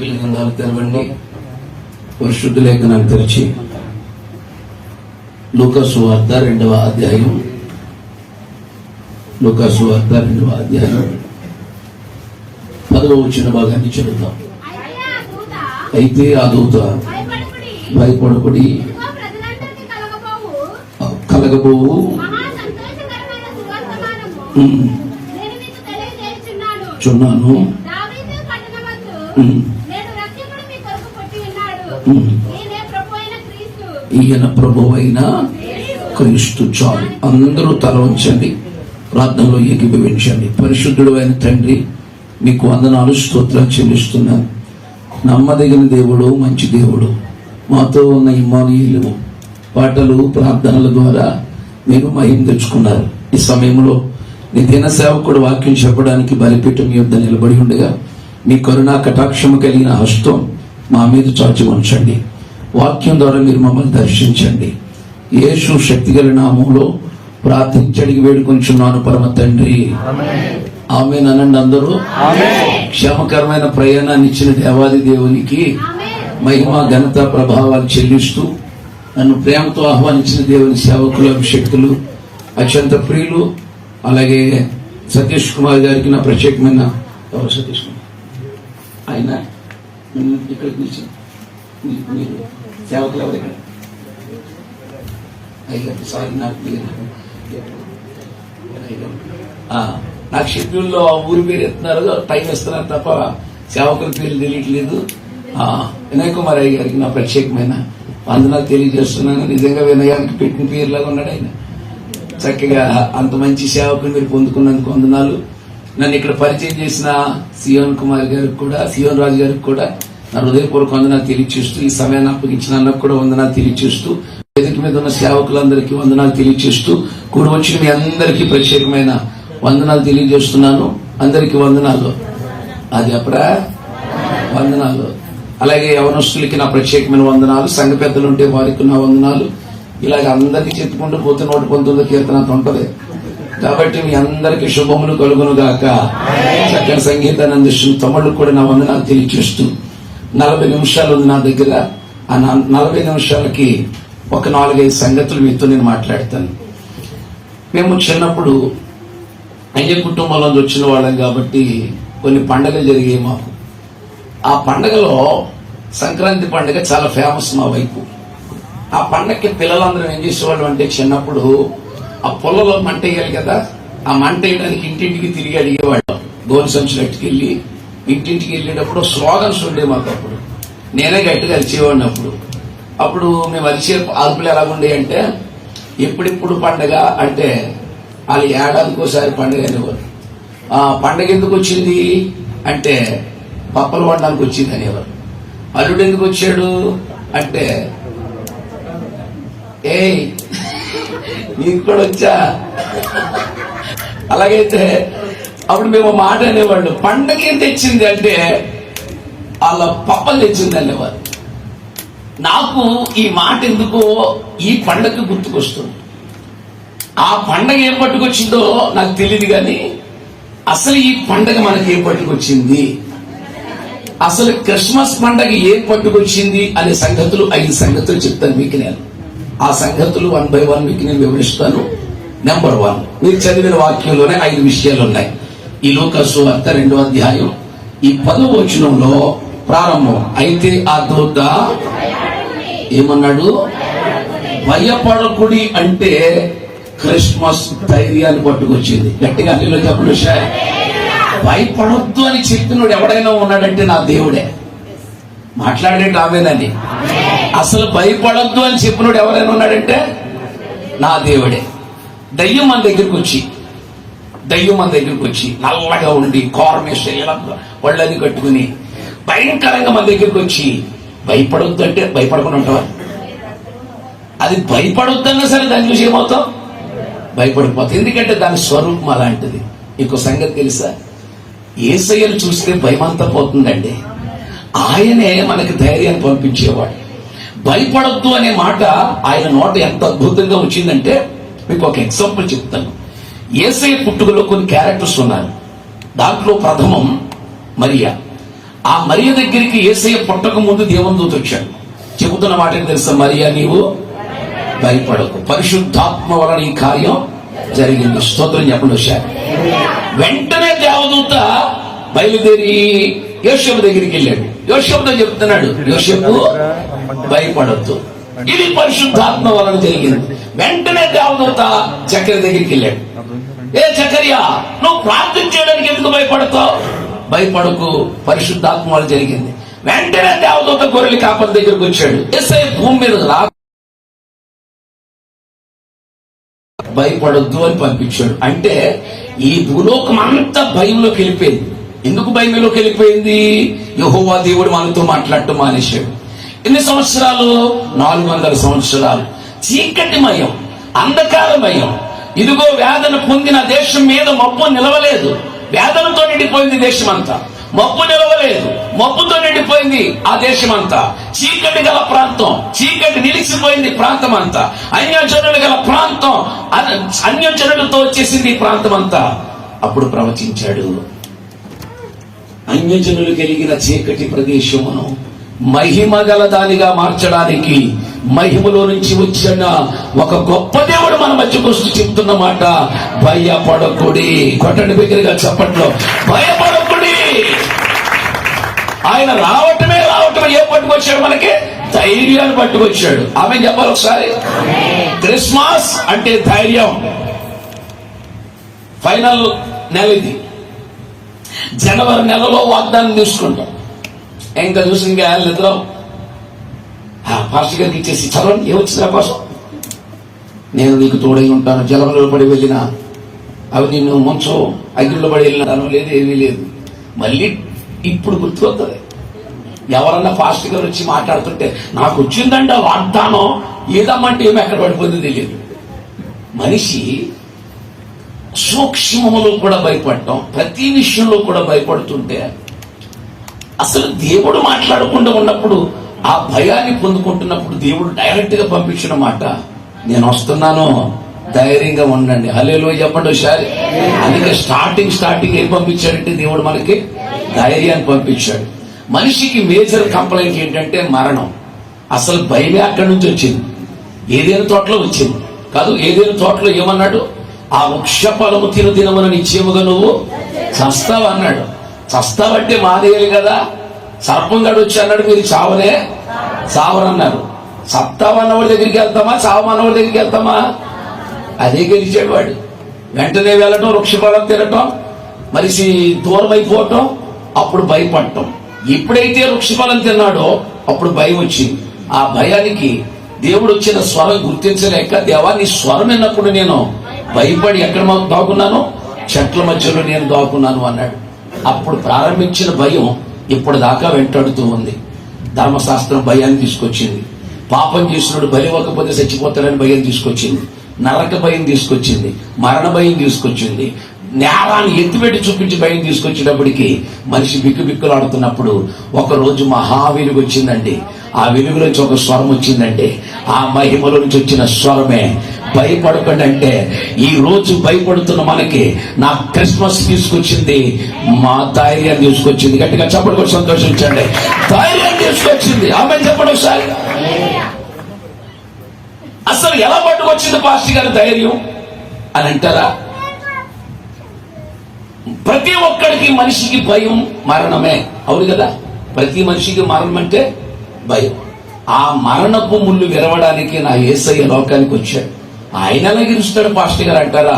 Bible గ్రంథాలు తెరవండి. పరిశుద్ధ లేఖనాలు తెరిచి లూకా సువార్త 2వ అధ్యాయం, లూకా సువార్త 2వ అధ్యాయం 10వ వచన భాగాన్ని చదువుతాం. అయితే ఆ దూత భయపడకుడి, కలగబోవు చున్నాను, ఈయన ప్రభువైన క్రీస్తు. చాలు, అందరూ తల ఉంచండి, ప్రార్థనలో ఏకీభవించండి. పరిశుద్ధుడు అయిన తండ్రి, మీకు వందనాలు, స్తోత్రాలు చెల్లిస్తున్నాను. నమ్మదగిన దేవుడు, మంచి దేవుడు, మాతో ఉన్న ఇమ్మానుయేలు పాటలు ప్రార్థనల ద్వారా మీరు మహిమ తెచ్చుకున్నారు. ఈ సమయంలో నీ దిన సేవకుడు వాక్యం చెప్పడానికి బలిపీఠం యొద్ద నిలబడి ఉండగా మీ కరుణా కటాక్షము కలిగిన హస్తం మా మీద చాచి ఉంచండి. వాక్యం ద్వారా మీరు మమ్మల్ని దర్శించండి. యేసు శక్తిగల నామంలో ప్రార్థించడికి వేడుకొంచున్నాను పరమ తండ్రి, ఆమేన్ అనండి అందరూ. క్షేమకరమైన ప్రయాణాన్ని ఇచ్చిన దేవాది దేవునికి మహిమ, ఘనత, ప్రభావాలు చెల్లిస్తూ నన్ను ప్రేమతో ఆహ్వానించిన దేవుని సేవకులు, అభిషక్తులు, అత్యంత ప్రియులు, అలాగే సతీష్ కుమార్ గారికి నా ప్రత్యేకమైన సతీష్ కుమార్ ఆయన ఇక్కడికి నిలిచి మీరు సేవకులు ఎవరు ఇక్కడ అయ్యారు? సారీ, నాకు షెడ్యూల్లో ఊరి పేరు ఎత్తున్నారు, టైం ఇస్తున్నారు తప్ప సేవకుల పేర్లు తెలియట్లేదు. వినయ్ కుమార్ అయ్య గారికి నా ప్రత్యేకమైన వందనాలు తెలియజేస్తున్నాను. నిజంగా వినయానికి పెట్టిన పేరులాగా ఉన్నాడు ఆయన. చక్కగా అంత మంచి సేవకుని మీరు పొందుకున్నందుకు వందనాలు. నన్ను ఇక్కడ పరిచయం చేసిన సియోన్ కుమార్ గారికి కూడా, సియోన్ రాజు గారికి కూడా నా హృదయపూర్వక వందనాలు తెలియచేస్తూ, ఈ సమయాన్ని అప్పగించిన అన్నకు కూడా వందనాలు తెలియచేస్తూ, వేదిక మీద ఉన్న సేవకులందరికీ వందనాలు తెలియచేస్తూ, కూడి వచ్చిన మీ అందరికీ ప్రత్యేకమైన వందనాలు తెలియజేస్తున్నాను. అందరికీ వందనాలు. అది అప్పుడా వందనాలు. అలాగే యవనస్తులకి నా ప్రత్యేకమైన వందనాలు, సంఘ పెద్దలు ఉంటే వారికి నా వందనాలు. ఇలాగ అందరికీ చెప్పుకుంటూ పోతే 119 కీర్తన అంత ఉంటది. కాబట్టి మీ అందరికీ శుభములు కలుగును గాక. చక్కని సంగీతాన్ని అందిస్తున్న తమ్ముళ్ళకు కూడా నా వందనాలు తెలియచేస్తూ, 40 నిమిషాలు ఉంది నా దగ్గర. ఆ 40 నిమిషాలకి ఒక 4-5 సంగతులు మీతో నేను మాట్లాడతాను. మేము చిన్నప్పుడు అయ్య కుటుంబంలో వచ్చిన వాళ్ళం కాబట్టి కొన్ని పండుగలు జరిగాయి మాకు. ఆ పండుగలో సంక్రాంతి పండుగ చాలా ఫేమస్ మా వైపు. ఆ పండగకి పిల్లలందరూ ఏం చేసేవాళ్ళు అంటే, చిన్నప్పుడు ఆ పొలలో మంట వేయాలి కదా, ఆ మంట వేయడానికి ఇంటింటికి తిరిగి అడిగేవాళ్ళం. గోలు సంచులు ఎట్టుకెళ్ళి ఇంటింటికి వెళ్ళేటప్పుడు స్లోగన్స్ ఉండే మాకు. అప్పుడు నేనే గట్టిగా అరిచేవాడిని. అప్పుడు మేము అరిచే అరుపులు ఎలాగుండే అంటే, ఎప్పుడెప్పుడు పండగ అంటే వాళ్ళు ఏడాదికోసారి పండుగ అనేవారు. పండగ ఎందుకు వచ్చింది అంటే పప్పలు వండడానికి వచ్చింది అనేవారు. అల్లుడు ఎందుకు వచ్చాడు అంటే, నీకు కూడా వచ్చా. అలాగైతే అప్పుడు మేము మాట అనేవాళ్ళు, పండగ ఏం తెచ్చింది అంటే వాళ్ళ పప్పలు తెచ్చింది అనేవారు. నాకు ఈ మాట ఎందుకో ఈ పండగ గుర్తుకొస్తుంది. ఆ పండగ ఏం పట్టుకొచ్చిందో నాకు తెలియదు, కానీ అసలు ఈ పండగ మనకి ఏం పట్టుకొచ్చింది, అసలు క్రిస్మస్ పండగ ఏం పట్టుకొచ్చింది అనే సంగతులు 5 సంగతులు చెప్తాను మీకు. నేను ఆ సంగతులు 1 by 1 మీకు నేను వివరిస్తాను. నెంబర్ 1, మీరు చదివిన వాక్యంలోనే 5 విషయాలు ఉన్నాయి. ఈ లూకా సువార్త 2వ అధ్యాయం ఈ 10వ వచనంలో ప్రారంభం. అయితే ఆ దూత ఏమన్నాడు? భయపడకుడి అంటే క్రిస్మస్ ధైర్యాన్ని పట్టుకొచ్చింది. గట్టిగా అల్లిలో చెప్పండి. భయపడొద్దు అని చెప్పినోడు ఎవడైనా ఉన్నాడంటే నా దేవుడే. మాట్లాడేట ఆమెనని. అసలు భయపడొద్దు అని చెప్పినోడు ఎవరైనా ఉన్నాడంటే నా దేవుడే. దయ్యం మన దగ్గరికి వచ్చి నల్లగా ఉండి కోరమేష వాళ్ళని కట్టుకుని భయంకరంగా మన దగ్గరికి వచ్చి భయపడొద్దు అంటే భయపడకుండా ఉంటావా? అది భయపడొద్దన్నా సరే దాని చూసి ఏమవుతాం? భయపడిపోతాం. ఎందుకంటే దాని స్వరూపం అలాంటిది. ఇంకో సంగతి తెలుసా? యేసయ్యను చూస్తే భయమంతా పోతుందండి. ఆయనే మనకి ధైర్యాన్ని పంపించేవాడు. భయపడొద్దు అనే మాట ఆయన నోట ఎంత అద్భుతంగా వచ్చిందంటే మీకు ఒక ఎగ్జాంపుల్ చెప్తాను. యేసయ్య పుట్టుకలో కొన్ని క్యారెక్టర్స్ ఉన్నారు. దాంట్లో ప్రథమం మరియా. ఆ మరియ దగ్గరికి యేసయ్య పుట్టక ముందు దేవుని దూత వచ్చాడు. చెబుతున్న మాట ఏం తెలుసా? మరియా, నీవు భయపడకు, పరిశుద్ధాత్మ వలన ఈ కార్యం జరిగింది. స్తోత్రం చెప్పండి వచ్చారు. వెంటనే దేవదూత బయలుదేరి యోసేపు దగ్గరికి వెళ్ళాడు. యోసేపుతో చెప్తున్నాడు, యోసేపు భయపడొద్దు, ఇది పరిశుద్ధాత్మ వలన జరిగింది. వెంటనే దేవదూత చక్కెర దగ్గరికి వెళ్ళాడు. ఏ చక్కెరయ్య, నువ్వు ప్రార్థన చేయడానికి ఎందుకు భయపడతావు? భయపడకు, పరిశుద్ధాత్మ వలన జరిగింది. వెంటనే దేవదూత గొర్రెల కాపరి దగ్గరకు వచ్చాడు. యేసయ్య భూమి మీద భయపడొద్దు అని పంపించాడు. అంటే ఈ భూలోకం అంతా భయంలోకి వెళ్ళిపోయింది. ఎందుకు భయంలోకి వెళ్ళిపోయింది? యెహోవా దేవుడు మనతో మాట్లాడటం మానేశాడు. ఎన్ని సంవత్సరాలు? 400 సంవత్సరాలు చీకటిమయం, అంధకారమయం. ఇదిగో వేదన పొందిన దేశం మీద మబ్బు నిలవలేదు. వేదనతో నిండిపోయింది దేశం అంతా. మబ్బు నిలవలేదు, మబ్బుతో నిండిపోయింది ఆ దేశం అంతా. చీకటి గల ప్రాంతం, చీకటి నిలిచిపోయింది ప్రాంతం అంతా. అన్యజనులు గల ప్రాంతం, అన్యజనులతో వచ్చేసింది ఈ ప్రాంతం అంతా. అప్పుడు ప్రవచించాడు, అన్యజనులు కలిగిన చీకటి ప్రదేశమును మహిమ గల దానిగా మార్చడానికి మహిమలో నుంచి వచ్చిన ఒక గొప్ప దేవుడు మన మధ్యకు వస్తూ చెప్తున్న మాట, భయపడకుడి. కొట్టండి బిగ్గరగా చప్పట్లో, భయపడకుడి. ఆయన రావటమే ఏం పట్టుకొచ్చాడు? మనకి ధైర్యాన్ని పట్టుకొచ్చాడు. ఆమె చెప్పాలి ఒకసారి. క్రిస్మస్ అంటే ధైర్యం. ఫైనల్ నెల ఇది. జనవరి నెలలో వాగ్దానం తీసుకుంటాం. ఇంకా చూసి ఇంకా నిద్ర పాస్టర్ గారికి ఇచ్చేసి చదవండి, ఏమొచ్చింది కోసం, నేను నీకు తోడై ఉంటాను, జలంలో పడి వెళ్ళినా అవి నిన్ను మంచం అగ్నిలో పడి వెళ్ళినాను, లేదు ఏమీ లేదు. మళ్ళీ ఇప్పుడు గుర్తుకొస్తుంది. ఎవరన్నా పాస్టర్ గారు వచ్చి మాట్లాడుతుంటే నాకు వచ్చిందంటే వాగ్దానం, ఏదమ్మంటే ఏమి ఎక్కడ పడిపోయిందో తెలియదు. మనిషి సూక్ష్మములో కూడా భయపడటం, ప్రతి విషయంలో కూడా భయపడుతుంటే అసలు దేవుడు మాట్లాడకుండా ఉన్నప్పుడు ఆ భయాన్ని పొందుకుంటున్నప్పుడు దేవుడు డైరెక్ట్ గా పంపించిన మాట, నేను వస్తున్నాను, ధైర్యంగా ఉండండి. హల్లెలూయా చెప్పండి ఒకసారి. అందుకే స్టార్టింగ్ ఏం పంపించాడంటే దేవుడు మనకి ధైర్యాన్ని పంపించాడు. మనిషికి మేజర్ కంప్లైంట్ ఏంటంటే మరణం. అసలు భయమే అక్కడి నుంచి వచ్చింది. ఏదైనా తోటలో వచ్చింది కాదు. ఏదైనా తోటలో ఏమన్నాడు? ఆ వృక్ష ఫలము తినదినమున నిశ్చయముగా నువ్వు చస్తావు అన్నాడు. చస్తావంటే మానేయాలి కదా. సర్పంగాడు వచ్చి అన్నాడు, మీరు చావరన్నారు. సత్తావన్నవాడి దగ్గరికి వెళ్తామా, చావమన్నవాడి దగ్గరికి వెళ్తామా? అదే గెలిచాడు వాడు. వెంటనే వెళ్ళటం, వృక్ష ఫలం తినటం, మనిషి దూరం అయిపోవటం, అప్పుడు భయపడటం. ఎప్పుడైతే వృక్షఫలం తిన్నాడో అప్పుడు భయం వచ్చింది. ఆ భయానికి దేవుడు వచ్చిన స్వరం గుర్తించలేక, దేవా నీ స్వరం విన్నప్పుడు నేను భయపడి ఎక్కడ దాక్కున్నాను? చెట్ల మధ్యలో నేను దాక్కున్నాను అన్నాడు. అప్పుడు ప్రారంభించిన భయం ఇప్పుడు దాకా వెంటాడుతూ ఉంది. ధర్మశాస్త్రం భయాన్ని తీసుకొచ్చింది. పాపం చేసినోడు బలివ్వకపోతే చచ్చిపోతాడని భయం తీసుకొచ్చింది. నరక భయం తీసుకొచ్చింది. మరణ భయం తీసుకొచ్చింది. నేరాన్ని ఎత్తిపెట్టి చూపించి భయం తీసుకొచ్చేటప్పటికి మనిషి బిక్కులాడుతున్నప్పుడు ఒక రోజు మహా వెలుగు వచ్చిందండి. ఆ వెలుగులోంచి ఒక స్వరం వచ్చిందంటే ఆ మహిమలో నుంచి వచ్చిన స్వరమే భయపడకండి. అంటే ఈ రోజు భయపడుతున్న మనకి నా క్రిస్మస్ తీసుకొచ్చింది, మా ధైర్యాన్ని తీసుకొచ్చింది. గట్టిగా చెప్పడం కూడా సంతోషించండి. ధైర్యం తీసుకొచ్చింది. ఆమె చెప్పడం సార్. అసలు ఎలా పట్టుకొచ్చింది పాస్టర్ గారి ధైర్యం అని అంటారా? ప్రతి ఒక్కడికి మనిషికి భయం మరణమే, అవును కదా. ప్రతి మనిషికి మరణం అంటే భయం. ఆ మరణపు ముళ్ళు విరవడానికి నా యేసయ్య లోకానికి వచ్చాడు. ఆయన ఎలా గెలుస్తాడు పాస్టర్ గారు అంటారా?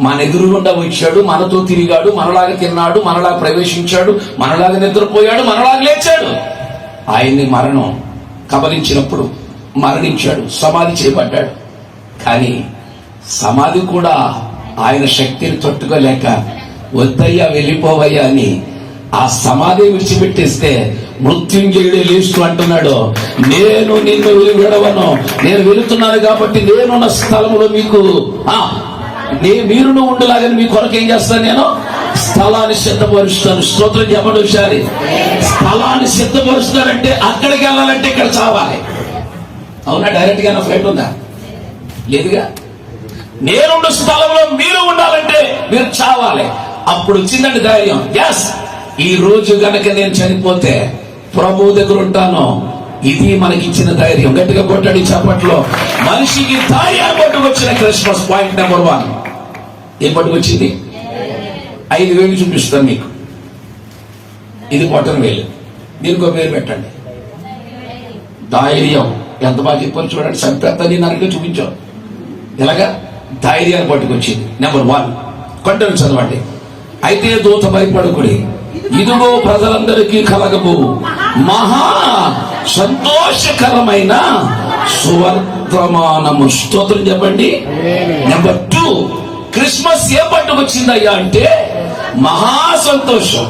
మన ఎదురుగుండా వచ్చాడు, మనతో తిరిగాడు, మనలాగా తిన్నాడు, మనలాగా ప్రవేశించాడు, మనలాగా నిద్రపోయాడు, మనలాగా లేచాడు. ఆయన్ని మరణం కబలించినప్పుడు మరణించాడు, సమాధి చేయబడ్డాడు. కానీ సమాధి కూడా ఆయన శక్తిని తట్టుకోలేక వద్దయ్యా వెళ్ళిపోవయ్యా అని ఆ సమాధి విడిచిపెట్టేస్తే మృత్యుంజయుడే లేస్తూ అంటున్నాడు, నేను నిన్ను విడవను, నేను వెళుతున్నాను కాబట్టి నేనున్న స్థలంలో మీకు మీరును ఉండలాగని మీ కొరకు ఏం చేస్తాను? నేను స్థలాన్ని సిద్ధపరుస్తాను. స్తోత్రం చెప్పండి ఒకసారి. స్థలాన్ని సిద్ధపరుస్తానంటే అక్కడికి వెళ్ళాలంటే ఇక్కడ చావాలి. అవునా? డైరెక్ట్ గా నా ఫ్లైట్ ఉందా? లేదుగా. నేనున్న స్థలంలో మీరు ఉండాలంటే మీరు చావాలి. అప్పుడు వచ్చిందండి ధైర్యం. ఎస్, ఈ రోజు గనక నేను చనిపోతే ప్రభు దగ్గర ఉంటాను. ఇది మనకిచ్చిన ధైర్యం. గట్టిగా కొట్టండి చప్పట్లో. మనిషికి ధైర్యాన్ని పట్టుకొచ్చిన క్రిస్మస్ పాయింట్ నెంబర్ 1 ఏం పట్టుకొచ్చింది? 5,000 చూపిస్తాను మీకు. ఇది బొట్టన వేలు. దీనికి ఒక పేరు పెట్టండి, ధైర్యం. ఎంత బాగా చెప్పారు చూడండి. సంపెత్తని నరక చూపించాం. ఎలాగా? ధైర్యాన్ని పట్టుకొచ్చింది. నెంబర్ 1 కొంటను చదవండి. అయితే దూత భయపడకుడి, ఇదిగో ప్రజలందరికీ కలగబో మహా సంతోషకరమైన సువర్తమానము. స్తోత్రం చెప్పండి. నెంబర్ 2 క్రిస్మస్ ఏ పట్టుకొచ్చిందయ్యా అంటే మహా సంతోషం.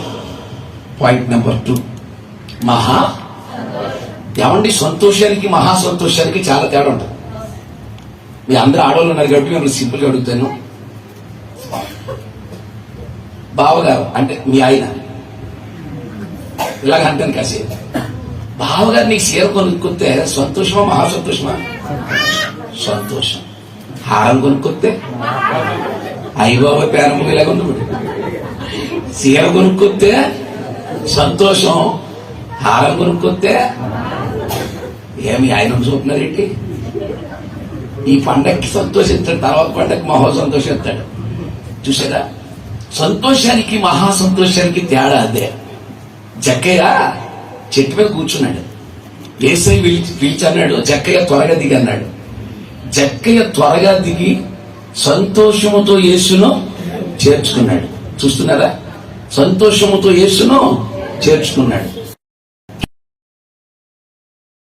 పాయింట్ నెంబర్ 2 మహా. ఏమండి, సంతోషానికి మహా సంతోషానికి చాలా తేడా ఉంటుంది. మీ అందరూ ఆడవాళ్ళు ఉన్నారు కాబట్టి మిమ్మల్ని సింపుల్ గా అడుగుతాను. బావగారు అంటే మీ ఆయన ఇలాగ అంటాను కాసేపు. బావగారు నీకు చీర కొనుక్కొస్తే సంతోషమా మహా సంతోషమా? సంతోషం. హారం కొనుక్కొస్తే అయ్య బాబా పేరమ్మ ఇలాగ ఉంది. చీర కొనుక్కొస్తే సంతోషం, హారం కొనుక్కొస్తే ఏమి ఆయన చూపుతున్నారేంటి? ఈ పండగకి సంతోషిస్తాడు, తర్వాత పండగకి మహా సంతోషిస్తాడు. చూసారా? సంతోషానికి మహా సంతోషానికి తేడా అదే. జక్కయ్య చెట్టు మీద కూర్చున్నాడు. ఏసై పిలిచన్నాడు, జక్కయ్య త్వరగా దిగి అన్నాడు. జక్కయ్య త్వరగా దిగి సంతోషముతో యేసును చేర్చుకున్నాడు. చూస్తున్నారా? సంతోషముతో యేసును చేర్చుకున్నాడు.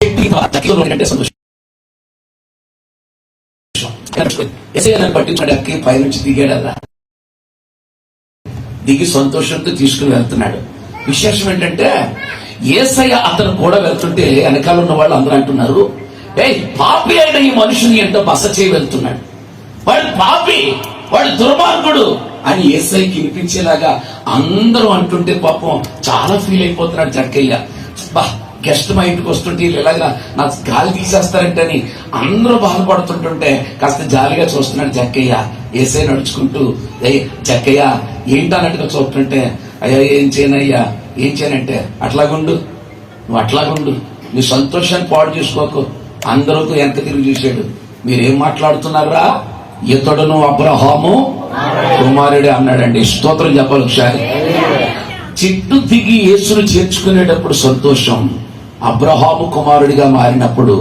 సంతోషం పట్టించాడు. అక్కి పైనుంచి దిగాడల్లా, దిగి సంతోషంతో తీసుకుని వెళ్తున్నాడు. విశేషం ఏంటంటే యేసయ్య అతను కూడా వెళ్తుంటే వెనకాల ఉన్న వాళ్ళు అందరూ అంటున్నారు, పాపి అయిన ఈ మనుషుని ఎంతో బస చేయి వెళ్తున్నాడు, వాడు పాపి, వాడు దుర్మార్గుడు అని యేసయ్యకి వినిపించేలాగా అందరూ అంటుంటే పాపం చాలా ఫీల్ అయిపోతున్నాడు జక్కయ్య. గెస్ట్ మా ఇంటికి వస్తుంటే ఇలాగా నాకు గాలి తీసేస్తారంటే అని అందరూ బాధపడుతుంటుంటే కాస్త జాలిగా చూస్తున్నాడు జక్కయ్య. ఏసై నడుచుకుంటూ జక్కయ్య ఏంటన్నట్టుగా చూస్తుంటే, అయ్యా ఏం చేయనయ్యా, ఏం చేయనంటే అట్లాగుండు, నువ్వు అట్లాగుండు, నీ సంతోషాన్ని పాడు చేసుకోకు. అందరూ ఎంత తిరిగి చూశాడు. మీరేం మాట్లాడుతున్నారా? ఇతడును అబ్రహాము కుమారుడే అన్నాడండి. స్తోత్రం చెప్పాలి ఒకసారి. చెట్టు దిగి యేసును చేర్చుకునేటప్పుడు సంతోషం, అబ్రహాము కుమారుడిగా మారినప్పుడు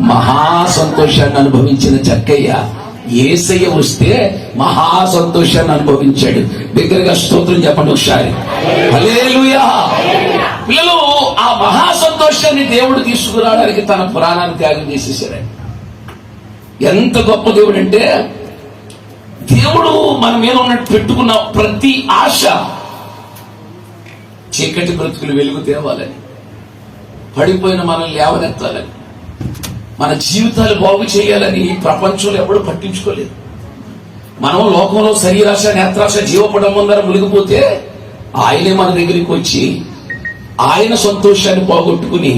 మహా సంతోషాన్ని అనుభవించిన జక్కయ్య యేసయ్య వస్తే మహా సంతోషాన్ని అనుభవించాడు. దగ్గరగా స్తోత్రం చెప్పండి ఒకసారి. హల్లెలూయా. పిల్లలు, ఆ మహా సంతోషాన్ని దేవుడు తీసుకురావడానికి తన ప్రాణాన్ని త్యాగం చేసేసాడు. ఎంత గొప్ప దేవుడు అంటే, దేవుడు మన మీద ఉన్నట్టు పెట్టుకున్న ప్రతి ఆశ చీకటి బ్రతుకులు వెలుగు తేవాలని, పడిపోయిన మనల్ని లేవనెత్తాలని, మన జీవితాలు బాగు చేయాలని ప్రపంచంలో ఎవడు పట్టించుకోలేదు. మనం లోకంలో శరీరాశ, నేత్రాశ, జీవపడం ముందర మునిగిపోతే ఆయనే మన దగ్గరికి వచ్చి ఆయన సంతోషాన్ని పోగొట్టుకుని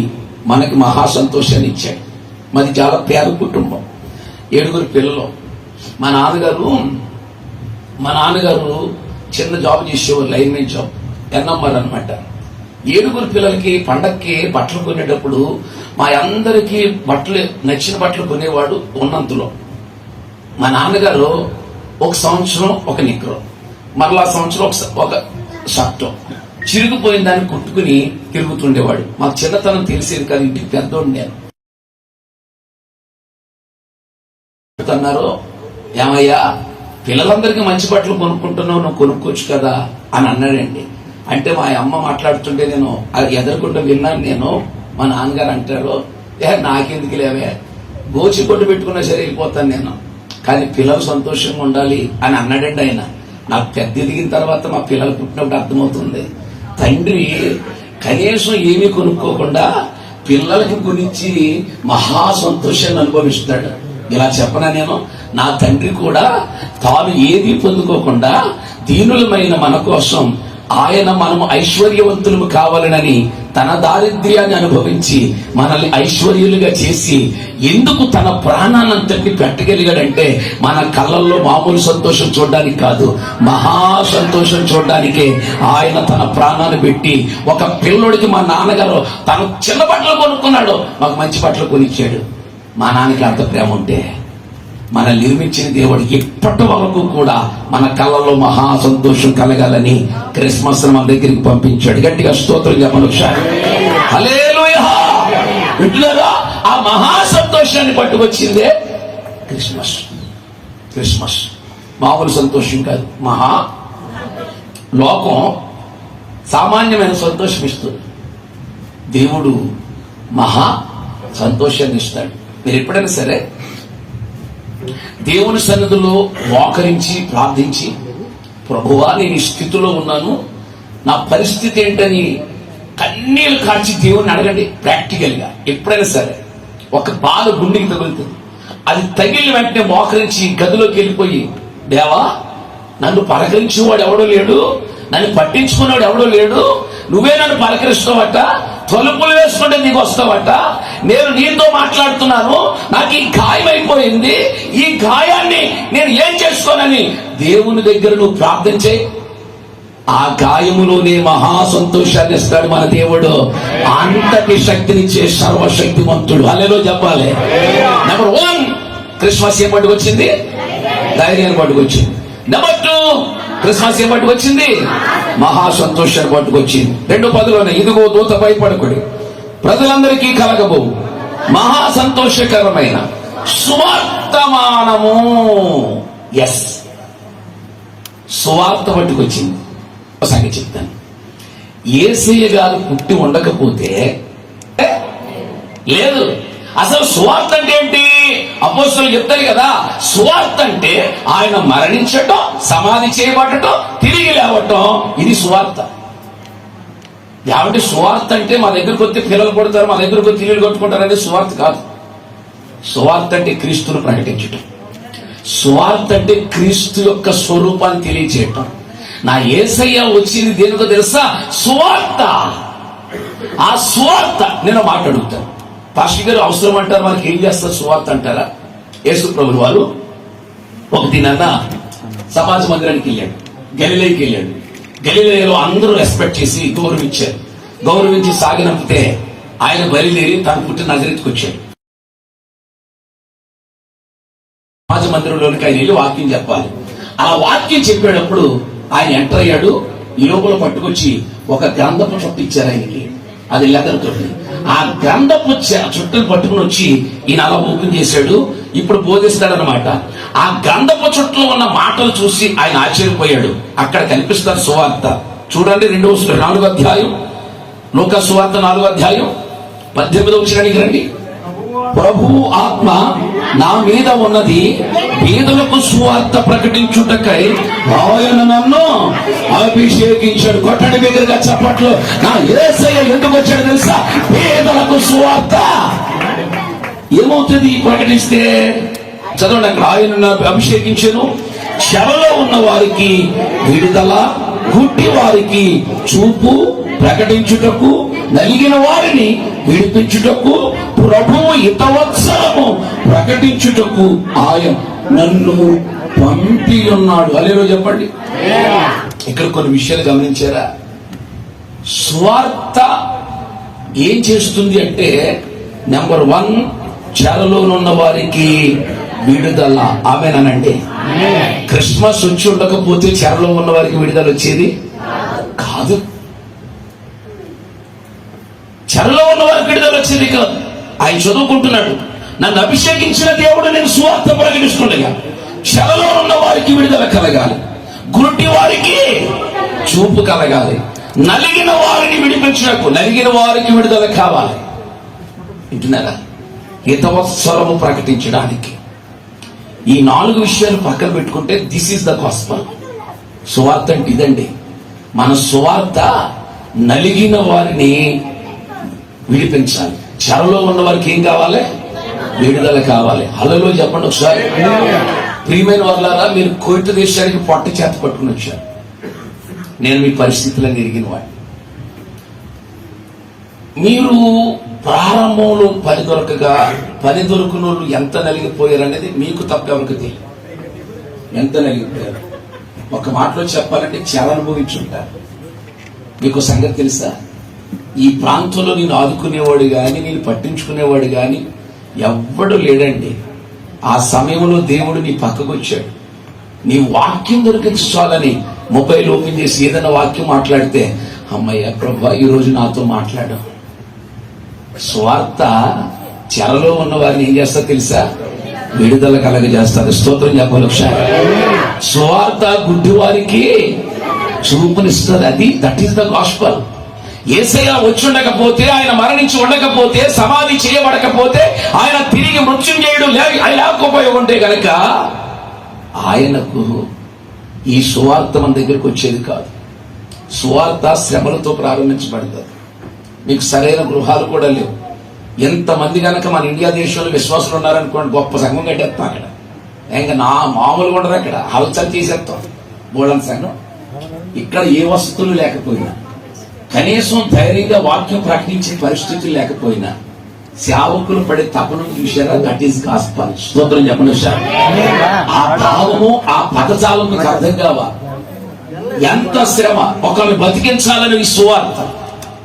మనకి మహా సంతోషాన్ని ఇచ్చాడు. మాది చాలా పేద కుటుంబం, 7 పిల్లలు. మా నాన్నగారు చిన్న జాబ్ చేసేవారు, లైన్మెన్ జాబ్, ఎన్ఎంఆర్ అనమాట. 7 పిల్లలకి పండక్కి బట్టలు కొనేటప్పుడు మా అందరికీ బట్టలు, నచ్చిన బట్టలు కొనేవాడు ఉన్నంతలో. మా నాన్నగారు ఒక సంవత్సరం ఒక నిక్కరు, మరలా సంవత్సరం ఒక షర్టు చిరిగిపోయిన దాన్ని కుట్టుకుని తిరుగుతుండేవాడు. మాకు చిన్నతనం తెలిసేది కాదు, ఇంటికి పెద్దోడు నేను. అన్నారు, ఏమయ్యా పిల్లలందరికీ మంచి బట్టలు కొనుక్కుంటున్నావు, నువ్వు కొనుక్కోవచ్చు కదా అని అన్నాడండి. అంటే మా అమ్మ మాట్లాడుతుంటే నేను అది ఎదురకుండా విన్నాను. నేను మా నాన్నగారు అంటారు, నాకెందుకు లేవే, గోచి కొట్టు పెట్టుకున్నా సరే వెళ్ళిపోతాను నేను, కానీ పిల్లలు సంతోషంగా ఉండాలి అని అన్నాడండి ఆయన. నాకు పెద్ద ఎదిగిన తర్వాత మా పిల్లలు పుట్టినప్పుడు అర్థమవుతుంది, తండ్రి కనీసం ఏమీ కొనుక్కోకుండా పిల్లలకి గురించి మహా సంతోషాన్ని అనుభవిస్తున్నాడు. ఇలా చెప్పనా నేను, నా తండ్రి కూడా తాను ఏది పొందుకోకుండా దీనులమైన మన కోసం ఆయన మనము ఐశ్వర్యవంతులము కావాలనని తన దారిద్ర్యాన్ని అనుభవించి మనల్ని ఐశ్వర్యులుగా చేసి ఎందుకు తన ప్రాణాన్నంతటిని పెట్టగలిగాడంటే మన కళ్ళల్లో మామూలు సంతోషం చూడడానికి కాదు, మహా సంతోషం చూడడానికే ఆయన తన ప్రాణాన్ని పెట్టి, ఒక పిల్లోడికి మా నాన్నగారు తను చిన్న బట్టలు కొనుక్కున్నాడు, మాకు మంచి బట్టలు కొనిచ్చాడు. మా నాన్నకి అంత ప్రేమ ఉంటే మనల్ని నిర్మించిన దేవుడు ఇప్పటి వరకు కూడా మన కళ్ళలో మహా సంతోషం కలగాలని క్రిస్మస్ మన దగ్గరికి పంపించాడు. గట్టిగా స్తోత్రం చెప్పండి ఒకసారి. హల్లెలూయా. వింటున్నారా? ఆ మహా సంతోషాన్ని పట్టుకొచ్చిందే క్రిస్మస్. క్రిస్మస్ మామూలు సంతోషం కాదు, మహా. లోకం సామాన్యమైన సంతోషం ఇస్తుంది, దేవుడు మహా సంతోషాన్ని ఇస్తాడు. మీరు ఎప్పుడైనా సరే దేవుని సన్నిధిలో మోకరించి ప్రార్థించి, ప్రభువా నేను ఈ స్థితిలో ఉన్నాను, నా పరిస్థితి ఏంటని కన్నీళ్లు కాల్చి దేవుని అడగండి. ప్రాక్టికల్ గా ఎప్పుడైనా సరే ఒక బాధ గుండెకి తగులుతుంది, అది తగిలిన వెంటనే మోకరించి గదిలోకి వెళ్ళిపోయి, దేవా నన్ను పలకరించేవాడు ఎవడో లేడు, నన్ను పట్టించుకున్నాడు ఎవడో లేడు, నువ్వే నన్ను పలకరిస్తావట, తలుపులు వేసుకుంటే నీకు వస్తావట, నేను నీతో మాట్లాడుతున్నాను, నాకు ఈ గాయం అయిపోయింది, ఈ గాయాన్ని నేను ఏం చేసుకోనని దేవుని దగ్గర నువ్వు ప్రార్థన చేయి. ఆ గాయములోనే మహా సంతోషాన్ని ఇస్తాడు మన దేవుడు. అంతటి శక్తినిచ్చే సర్వశక్తిమంతుడు. హల్లెలూయా చెప్పాలి. నెంబర్ 1 క్రిస్మస్ ఏం పట్టుకొచ్చింది? ధైర్యాన్ని పట్టుకొచ్చింది. నెంబర్ 2 క్రిస్మస్ ఏం పట్టుకొచ్చింది? మహా సంతోషాన్ని పట్టుకొచ్చింది. 2:10 ఇదిగో దూత భయపడకుడి, ప్రజలందరికీ కలగబో మహా సంతోషకరమైన సువార్తమానము. ఎస్, సువార్త పట్టుకొచ్చింది. సంగతి చెప్తాను. యేసయ్య గారు పుట్టి ఉండకపోతే లేదు. అసలు సువార్త అంటే ఏంటి? అపోస్తలులు చెప్తారు కదా, సువార్త అంటే ఆయన మరణించటం, సమాధి చేయబడటం, తిరిగి లేవటం, ఇది సువార్త. కాబట్టి సువార్త అంటే మా దగ్గరకు వస్తే పిల్లలు కొడతారు, మా దగ్గరకు వచ్చి ఇల్లు కట్టుకుంటారు అనేది సువార్త కాదు. సువార్త అంటే క్రీస్తును ప్రకటించటం. సువార్త అంటే క్రీస్తు యొక్క స్వరూపాన్ని తెలియచేయటం. నా యేసయ్య వచ్చింది దేనికో తెలుసా? సువార్త. ఆ సువార్త నేను మాట్లాడుతాను. పాస్టర్ గారు అవసరం అంటారు, మనకి ఏం చేస్తారు సువార్త అంటారా? యేసు ప్రభువు వారు ఒక దినాన సమాజ మందిరానికి వెళ్ళాడు, గలిలయకి వెళ్ళాడు. గలిలయలో అందరూ రెస్పెక్ట్ చేసి గౌరవించారు. గౌరవించి సాగినంపితే ఆయన బయలుదేరి తను పుట్టిన నజరేతుకు వచ్చాడు. సమాజ మందిరంలోనికి ఆయన వెళ్ళి వాక్యం చెప్పాలి. ఆ వాక్యం చెప్పేటప్పుడు ఆయన ఎంటర్ అయ్యాడు. ఈ లోపల పట్టుకొచ్చి ఒక గ్రంథపు చుట్ట ఇచ్చారు ఆయనకి, అది లెదర్ తోటి. ఆ గ్రంథపు చుట్టను పట్టుకుని వచ్చి ఈయన అలా ఓపెన్ చేశాడు. ఇప్పుడు బోధిస్తాడనమాట. ఆ గ్రంథపు చుట్టలో ఉన్న మాటలు చూసి ఆయన ఆశ్చర్యపోయాడు. అక్కడ కనిపిస్తారు సువార్త. చూడండి 4వ అధ్యాయం, లూకా సువార్త 4వ అధ్యాయం 18వ వచనానికి రండి. ప్రభువు ఆత్మ నా మీద ఉన్నది, పేదలకు సువార్త ప్రకటించుటకై ఆయన నన్ను అభిషేకించాడు. కొట్టడి దగ్గరగా చప్పట్లు. నా యేసయ్య ఎందుకు వచ్చాడు తెలుసా? పేదలకు సువార్త. ఏమవుతుంది ప్రకటిస్తే? చదవండి అక్కడ. ఆయన అభిషేకించను, చెరలో ఉన్న వారికి విడుదల, గుడ్డి వారికి చూపు ప్రకటించుటకు, నలిగిన వారిని విడిపించుటకు, ప్రభువు హితవత్సరము ప్రకటించుటకు ఆయన నన్ను పంపి ఉన్నాడు. హల్లెలూయా చెప్పండి. ఇక్కడ కొన్ని విషయాలు గమనించారా? స్వార్థ ఏం చేస్తుంది అంటే, నెంబర్ 1 చెరలోనున్న వారికి విడుదల. ఆమేనండి. క్రిస్మస్ వచ్చి ఉండకపోతే చెరలో ఉన్న వారికి విడుదల వచ్చేది కాదు. చెరలో ఉన్న వారికి విడుదల వచ్చేది కాదు. ఆయన చదువుకుంటున్నాడు, నన్ను అభిషేకించిన దేవుడు నేను సువార్త ప్రకటిస్తుండగా చెరలో ఉన్న వారికి విడుదల కలగాలి, గుడ్డి వారికి చూపు కలగాలి, నలిగిన వారిని విడిపించకు, నలిగిన వారికి విడుదల కావాలి. వింటున్నారా? హితవత్సరము ప్రకటించడానికి. ఈ 4 విషయాలు పక్కన పెట్టుకుంటే దిస్ ఈస్ ద గాస్పెల్. సువార్త అంటే ఇదండి. మన సువార్త నలిగిన వారిని విడిపించాలి. చెరలో ఉన్న వారికి ఏం కావాలి? విడుదల కావాలి. హల్లెలూయా చెప్పండి ఒకసారి. ప్రియమైన వారులారా, మీరు కోయిట దేశానికి పొట్ట చేత పట్టుకుని వచ్చారు. నేను మీ పరిస్థితులను ఎరిగిన వాడిని. మీరు ప్రారంభంలో పని దొరకగా పని దొరికిన వాళ్ళు ఎంత నలిగిపోయారు అనేది మీకు తప్ప ఎవరికి తెలియదు. ఎంత నలిగిపోయారు ఒక మాటలో చెప్పాలంటే చాలా అనుభవించుంటారు. మీకు సంగతి తెలుసా, ఈ ప్రాంతంలో నేను ఆదుకునేవాడు గాని నేను పట్టించుకునేవాడు గాని ఎవ్వడు లేడండి. ఆ సమయంలో దేవుడు నీ పక్కకు వచ్చాడు. నీ వాక్యం దొరికించాలని మొబైల్ ఓపెన్ చేసి ఏదైనా వాక్యం మాట్లాడితే అమ్మయ్య ప్రభా ఈ రోజు నాతో మాట్లాడు. స్వార్థ చెరలో ఉన్న వారిని ఏం చేస్తా తెలుసా, విడుదల కలగజేస్తారు. స్తోత్రం చెప్పాలి. స్వార్థ గుడ్డి వారికి చూపునిస్తుంది. That is the gospel. Yesayya వచ్చి ఉండకపోతే, ఆయన మరణించి ఉండకపోతే, సమాధి చేయబడకపోతే, ఆయన తిరిగి మృత్యుంజయుడు లేకపోయి ఉంటే గనక ఆయనకు ఈ సువార్త మన దగ్గరికి వచ్చేది కాదు. సువార్త శ్రమలతో ప్రారంభించబడుతుంది. మీకు సరైన గృహాలు కూడా లేవు. ఎంతమంది కనుక మన ఇండియా దేశంలో విశ్వాసులు ఉన్నారనుకోండి, గొప్ప సంఘం కట్టేస్తాం అక్కడ. ఇంకా నా మామూలుగా ఉండదు, అక్కడ హల్చల్ చేసేస్తాం బోళన్ సంఘం. ఇక్కడ ఏ వసతులు లేకపోయినా, కనీసం ధైర్యంగా వాక్యం ప్రకటించే పరిస్థితులు లేకపోయినా, సేవకులు పడే తపను చూశారా? That is gospel. స్తోత్రం చెప్పండి. ఆ భావము, ఆ పదజాలం మీకు అర్థం కావా? ఎంత శ్రమ ఒకరిని బతికించాలని ఈ సువార్త.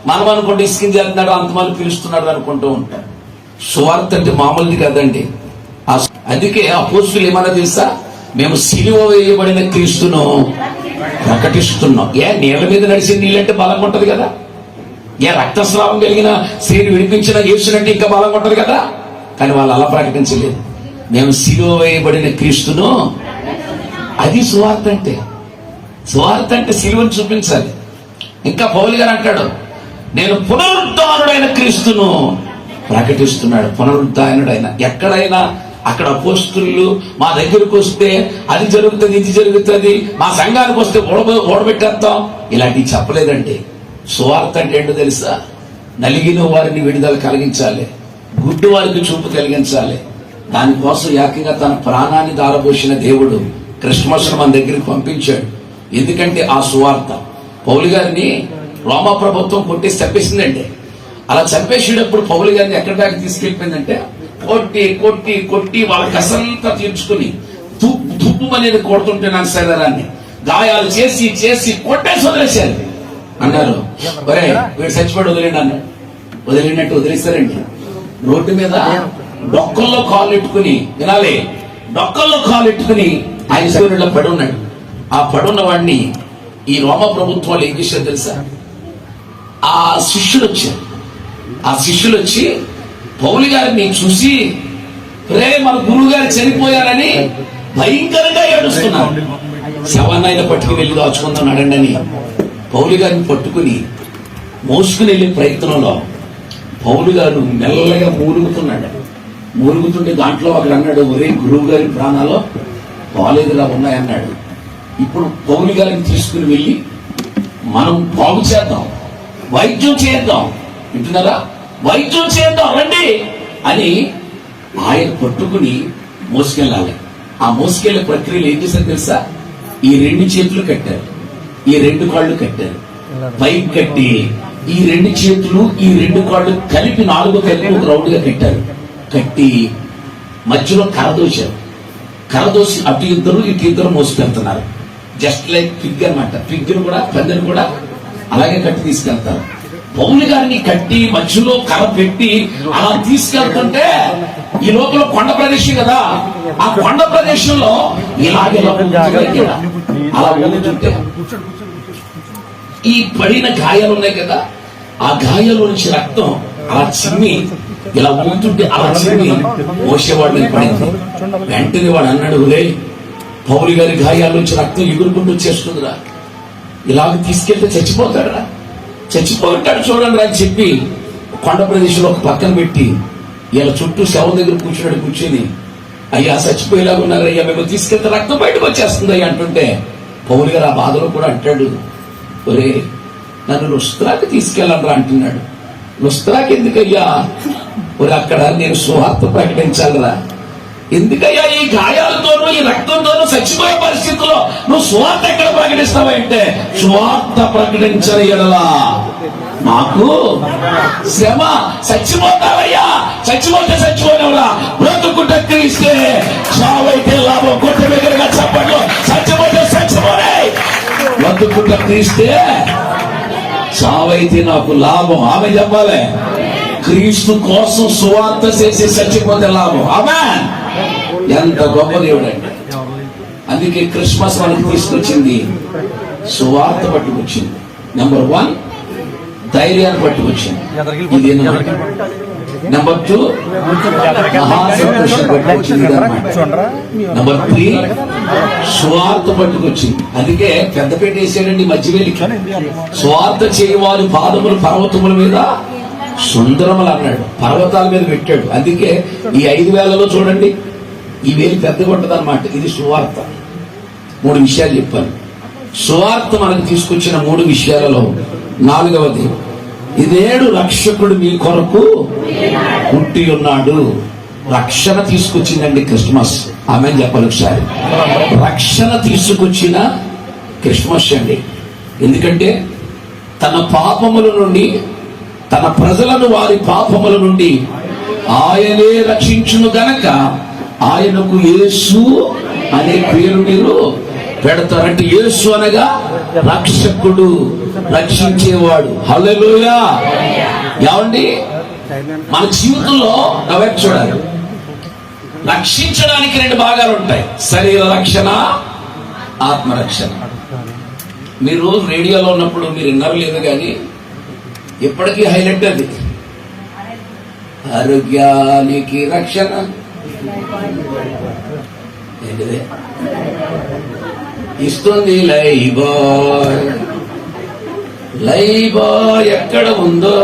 మనం అనుకుంటే ఇసుకింది వెళ్తున్నాడు, అంతమంది పిలుస్తున్నాడు అనుకుంటూ ఉంటాం. సువార్త అంటే మామూలుది కదండి. అందుకే అపోస్తులు ఏమన్నా తెలుసా, మేము సిలువ వేయబడిన క్రీస్తును ప్రకటిస్తున్నాం. నీళ్ల మీద నడిచే నీళ్ళంటే బలంగా ఉంటది కదా. రక్తస్రావం కలిగిన స్త్రీని విడిపించిన యేసునంటే ఇంకా బలంగా ఉంటది కదా. కానీ వాళ్ళు అలా ప్రకటించలేదు. మేము సిలువ వేయబడిన క్రీస్తును, అది సువార్త అంటే. సువార్త అంటే సిలువను చూపించాలి. ఇంకా పౌలు గారు అంటాడు, నేను పునరుద్ధానుడైన క్రీస్తును ప్రకటిస్తున్నాడు. పునరుద్ధానుడైన ఎక్కడైనా అక్కడ అపోస్తులు మా దగ్గరకు వస్తే అది జరుగుతుంది, ఇది జరుగుతుంది, మా సంఘానికి వస్తే ఓడబెట్టేస్తాం, ఇలాంటివి చెప్పలేదండి. సువార్త అంటే ఏంటో తెలుసా, నలిగిన వారిని విడుదల కలిగించాలి, గుడ్డు వారికి చూపు కలిగించాలి. దానికోసం ఏకంగా తన ప్రాణాన్ని దారబోసిన దేవుడు క్రిస్మస్ మన దగ్గరికి పంపించాడు. ఎందుకంటే ఆ సువార్త. పౌలు గారిని రోమా ప్రభుత్వం కొట్టేసి చంపేసిందండి. అలా చంపేసేటప్పుడు పౌలు గారిని ఎక్కడి దాకా తీసుకెళ్లిపోయిందంటే, కొట్టి కొట్టి కొట్టి వాళ్ళ కసంతా తీర్చుకుని తుప్పు అనేది కొడుతుంటే నా శరీరాన్ని గాయాలు చేసి చేసి కొట్టేసి వదిలేశారు. అన్నారు, ఒరే వీడు చచ్చిపోయి వదిలేండి అన్నాడు. వదిలినట్టు వదిలేస్తారండి. రోడ్డు మీద డొక్కల్లో కాళ్ళు ఎట్టుకుని, వినాలి, డొక్కల్లో కాళ్ళు ఎట్టుకుని ఆయన శరీరంలో పడి ఉన్నాడు. ఆ పడున్న వాడిని ఈ రోమ ప్రభుత్వాలు ఏం చేశారు తెలుసా, ఆ శిష్యులు వచ్చి పౌలు గారిని చూసి, రే మన గురువు గారు చనిపోయారని భయంకరంగా ఏడుస్తున్నారు. శవాన్ని పట్టుకుని వెళ్ళి దాచుకుందాం నడండి అని పౌలు గారిని పట్టుకుని మోసుకుని వెళ్ళే ప్రయత్నంలో పౌలు గారు మెల్లగా మూలుగుతున్నాడు. మూలుగుతుంటే దాంట్లో అక్కడ అన్నాడు, ఒరే గురువు గారి ప్రాణాలు బాలేదులా ఉన్నాయన్నాడు. ఇప్పుడు పౌలు గారిని తీసుకుని వెళ్ళి మనం బాగు చేద్దాం, వైద్యం చేద్దాం, వింటున్నారా, వైద్యం చేద్దాం రండి అని ఆయన పట్టుకుని మోసుకెళ్ళాలి. ఆ మోసుకెళ్లే ప్రక్రియలు ఏం చేశారు తెలుసా, ఈ 2 చేతులు కట్టారు, ఈ 2 కాళ్ళు కట్టారు, పైకి కట్టి ఈ 2 చేతులు ఈ 2 కాళ్ళు కలిపి 4 కలిపి ఒక రౌండ్ గా కట్టారు. కట్టి మధ్యలో కరదోశారు. కరదోసి అటు ఇద్దరు ఇటు ఇద్దరు మోసుకెళ్తున్నారు. జస్ట్ లైక్ పిగ్ అనమాట. పిగ్ను కూడా, పందెను కూడా అలాగే కట్టి తీసుకెళ్తారు. పౌలు గారిని కట్టి మధ్యలో కర్ర పెట్టి అలా తీసుకెళ్తుంటే, ఈ లోపల కొండ ప్రదేశం కదా, ఆ కొండ ప్రదేశంలో ఇలాగే అలా ఊగుతుంటే ఈ పడిన గాయాలు ఉన్నాయి కదా, ఆ గాయాల నుంచి రక్తం అలా చిమ్మి ఇలా ఊగుతుంటే అలా చిమ్మి మోసేవాడి మీద పడింది. వెంటనే వాడు అన్నాడు, రే పౌలు గారి గాయాల నుంచి రక్తం ఎగురుకుంటూ వచ్చేస్తుందిరా, ఇలాగ తీసుకెళ్తే చచ్చిపోతాడురా, చచ్చిపోతాడు చూడండి అని చెప్పి కొండ ప్రదేశంలో ఒక పక్కన పెట్టి ఇలా చుట్టూ శవం దగ్గర కూర్చుని, అయ్యా చచ్చిపోయేలాగా ఉన్నారు అయ్యా, మేము తీసుకెళ్తే రక్తం బయటకు వచ్చేస్తుంది అయ్యా అంటుంటే, పౌలు గారు ఆ బాధలో కూడా అంటాడు, ఒరే నన్ను లుస్త్రాకి తీసుకెళ్ళరా అంటున్నాడు. లుస్త్రాకి ఎందుకయ్యా? ఒరే అక్కడ నేను సువార్త ప్రకటించాలరా, ఎందుకయ్యా ఈ గాయాలతోనూ ఈ రక్తంతోనూ చచ్చిపోయే పరిస్థితుల్లో నువ్వు సువార్త ఎక్కడ ప్రకటిస్తావంటే, సువార్త ప్రకటించని ఎడలా మాకు శ్రమ. చచ్చిపోతావయ్యా, చచ్చిపోతే చచ్చిపోయినవరా, బ్రతుకుంటే క్రీస్తే, చావైతే లాభం. కొట్ట దగ్గరగా చెప్పట్లు, చచ్చిపోతే చచ్చిపోలే, బ్రతుకుంటే క్రీస్తే, చావైతే నాకు లాభం. ఆమె చెప్పాలి, క్రీస్తు కోసం సువార్త చేసి చచ్చిపోతే లాభం. ఆమేన్. ఎంత గొప్ప దేవుడండి. అందుకే క్రిస్మస్ మనకు తీసుకొచ్చింది సువార్త పట్టుకొచ్చింది. నెంబర్ 1 ధైర్యాన్ని పట్టుకొచ్చింది. ఇది నెంబర్ 2 మహాసంతోషం పట్టుకొచ్చింది. నెంబర్ 3 స్వార్థ పట్టుకొచ్చింది. అందుకే పెద్దపేట వేసాడండి మధ్యవేలికి. స్వార్థ చేయవారి పాదములు పర్వతముల మీద సుందరములు అన్నాడు, పర్వతాల మీద పెట్టాడు. అందుకే ఈ 5,000లో చూడండి, ఈ వేలు పెద్దగా ఉంటుంది అన్నమాట. ఇది సువార్త. 3 విషయాలు చెప్పాను. సువార్త మనకు తీసుకొచ్చిన 3 విషయాలలో 4వది, ఇదేడు రక్షకుడు మీ కొరకు పుట్టి ఉన్నాడు. రక్షణ తీసుకొచ్చిందండి క్రిస్మస్. ఆమె చెప్పాలి ఒకసారి. రక్షణ తీసుకొచ్చిన క్రిస్మస్ అండి. ఎందుకంటే తన పాపముల నుండి, తన ప్రజలను వారి పాపముల నుండి ఆయనే రక్షించును గనక ఆయనకు యేసు అనే పేరు మీరు పెడతారంటే, యేసు అనగా రక్షకుడు, రక్షించేవాడు. హల్లెలూయా. ఏమండి, మన జీవితంలో అవన్నీ చూడాలి. రక్షించడానికి 2 భాగాలు ఉంటాయి, శరీర రక్షణ, ఆత్మరక్షణ. మీరు రేడియోలో ఉన్నప్పుడు మీరు విన్నారు లేదు కానీ ఎప్పటికీ హైలైట్ అది, ఆరోగ్యానికి రక్షణ ఏంటిది ఇస్తుంది లైబాయ్. లైబాయ్ ఎక్కడ ఉందో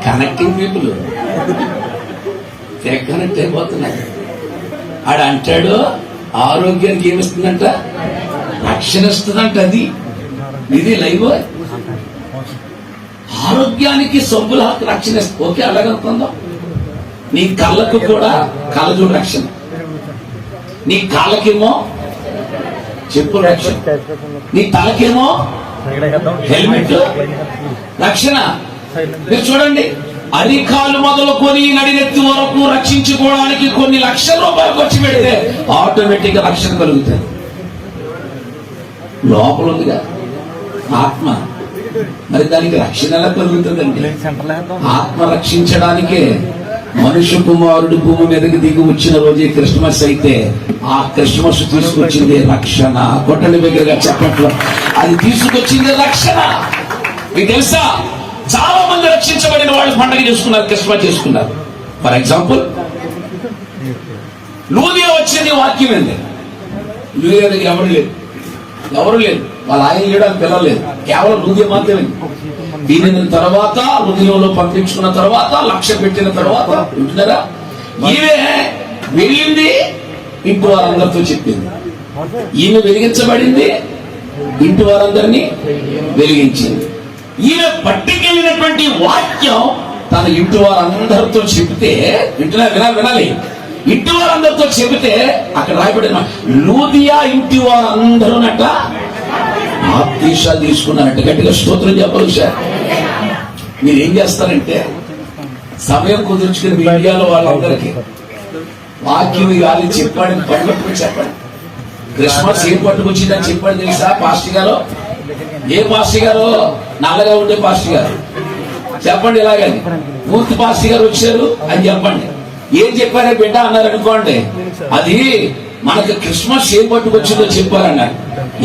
కనెక్టింగ్ పీపుల్ కనెక్ట్ అయిపోతున్నారు. ఆడ అంటాడు ఆరోగ్యానికి ఏమిస్తుందంట, రక్షణ ఇస్తుందంట. అది ఇది లైబాయ్. ఆరోగ్యానికి సబ్బుల రక్షణ ఇస్తుంది. ఓకే, అలాగనుకుందాం. నీ కళ్ళకు కూడా కళ్ళజోడు రక్షణ, నీ కాళ్ళకేమో చెప్పుల రక్షణ, నీ తలకేమో హెల్మెట్ రక్షణ. మీరు చూడండి, అరికాలు మొదలుకొని నడినెత్తి వరకు రక్షించుకోవడానికి కొన్ని లక్షల రూపాయలు ఖర్చు పెడితే ఆటోమేటిక్ గా రక్షణ కలుగుతుంది. లోపల ఉందిగా ఆత్మ, మరి దానికి రక్షణ ఎలా కలుగుతుందండి? ఆత్మ రక్షించడానికే మనుష్య కుమారుడు భూమి మీదకి దిగి వచ్చిన రోజే క్రిస్మస్ అయితే, ఆ క్రిస్మస్ తీసుకొచ్చింది రక్షణ. కొట్టని దగ్గరగా చెప్పట్లో అది తీసుకొచ్చింది రక్షణ. మీకు తెలుసా, చాలా మంది రక్షించబడిన వాళ్ళు పండుగ చేసుకున్నారు, క్రిస్మస్ చేసుకున్నారు. ఫర్ ఎగ్జాంపుల్, లూదియా వచ్చింది, వాక్యం ఏంది? లూదియా దగ్గర ఎవరు లేదు, వాళ్ళ ఆయన చేయడానికి పిల్లలేదు, కేవలం లూదియా మాత్రమే. దీని తర్వాత హృదయంలో పంపించుకున్న తర్వాత, లక్ష్య పెట్టిన తర్వాత, వింటున్నారా, ఈమె వెలిగింది, ఇంటి వారందరితో చెప్పింది. ఈమె వెలిగించబడింది, ఇంటి వారందరినీ వెలిగించింది. ఈమె పట్టుకెళ్ళినటువంటి వాక్యం తన ఇంటి వారందరితో చెబితే, వినాలి, ఇంటి వారందరితో చెబితే అక్కడ రాయబడిన లూదియా ఇంటి వారందరూనట బాప్తీసాలు తీసుకున్నారంట. గట్టిగా స్తోత్రం చెప్పాలి సార్. మీరు ఏం చేస్తారంటే, సమయం కుదుర్చుకుని మీ ఇండియాలో వాళ్ళందరికీ వాక్యం కాదు చెప్పండి, పట్టుకుని చెప్పండి. క్రిస్మస్ ఏం పట్టుకొచ్చిందని చెప్పండి. తెలుసా పాస్టర్ గారు? ఏ పాస్టర్ గారు? నల్లగా ఉండే పాస్టర్ గారు చెప్పండి. ఇలాగని పూర్తి పాస్టర్ గారు వచ్చారు అని చెప్పండి. ఏం చెప్పారే బిడ్డ అన్నారు అనుకోండి, అది మనకు క్రిస్మస్ ఏం పట్టుకొచ్చిందో చెప్పారన్నారు.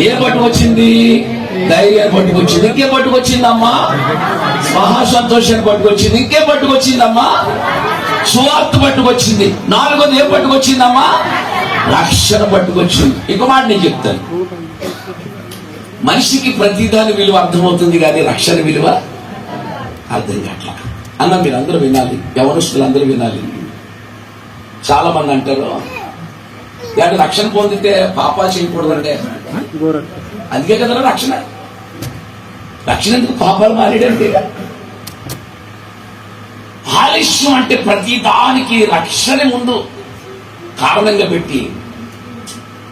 ఏం పట్టుకొచ్చింది? ధైర్యాన్ని పట్టుకొచ్చింది. ఇంకే పట్టుకొచ్చిందమ్మా? మహా సంతోషాన్ని పట్టుకొచ్చింది. ఇంకే పట్టుకొచ్చిందమ్మా? సువార్త పట్టుకొచ్చింది. 4వది ఏం పట్టుకొచ్చిందమ్మా? రక్షణ పట్టుకొచ్చింది. ఇంకో మాట నేను చెప్తాను, మనిషికి ప్రతిదాని విలువ అర్థమవుతుంది కానీ రక్షణ విలువ అర్థం కావట్లా అన్న. మీరు అందరూ వినాలి, యవనస్తులు అందరూ వినాలి. చాలా మంది అంటారు, అంటే రక్షణ పొందితే పాపాలు చేయకూడదంటే, అందుకే కదా రక్షణ. రక్షణ ఎందుకు? పాపాలు మారేడంటే. పాలిష్ సాక్ష్యం అంటే ప్రతి దానికి రక్షణ ముందు కారణంగా పెట్టి